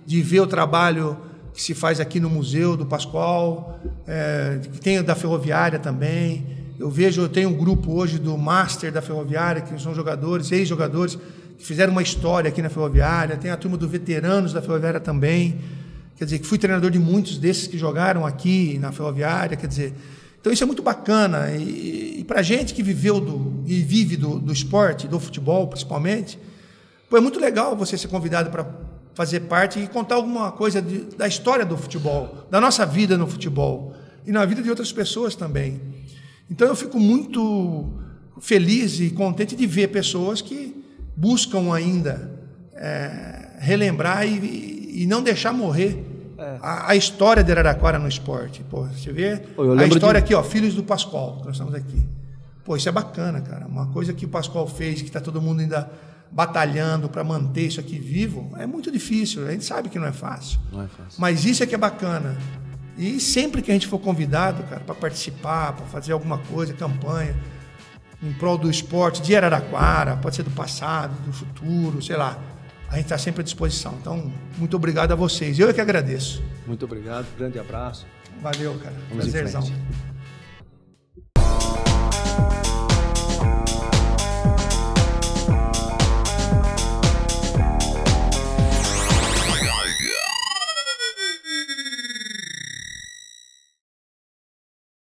B: de ver o trabalho que se faz aqui no Museu do Pascoal, que tem da Ferroviária também. Eu tenho um grupo hoje do Master da Ferroviária, que são jogadores, ex-jogadores, que fizeram uma história aqui na Ferroviária. Tem a turma do Veteranos da Ferroviária também. Quer dizer, que fui treinador de muitos desses que jogaram aqui na Ferroviária. Quer dizer, então isso é muito bacana. E para a gente que viveu e vive do esporte, do futebol principalmente, pô, é muito legal você ser convidado para fazer parte e contar alguma coisa da história do futebol, da nossa vida no futebol e na vida de outras pessoas também. Então eu fico muito feliz e contente de ver pessoas que buscam ainda relembrar e não deixar morrer a história de Araraquara no esporte. Pô, você vê a história aqui, ó, Filhos do Pascoal, que nós estamos aqui. Pô, isso é bacana, cara. Uma coisa que o Pascoal fez, que está todo mundo ainda batalhando para manter isso aqui vivo, é muito difícil. A gente sabe que não é fácil.
A: Não é fácil.
B: Mas isso é que é bacana. E sempre que a gente for convidado, cara, para participar, para fazer alguma coisa, campanha, em prol do esporte de Araraquara, pode ser do passado, do futuro, sei lá, a gente está sempre à disposição. Então, muito obrigado a vocês. Eu é que agradeço.
A: Muito obrigado, grande abraço.
B: Valeu, cara.
A: Prazerzão.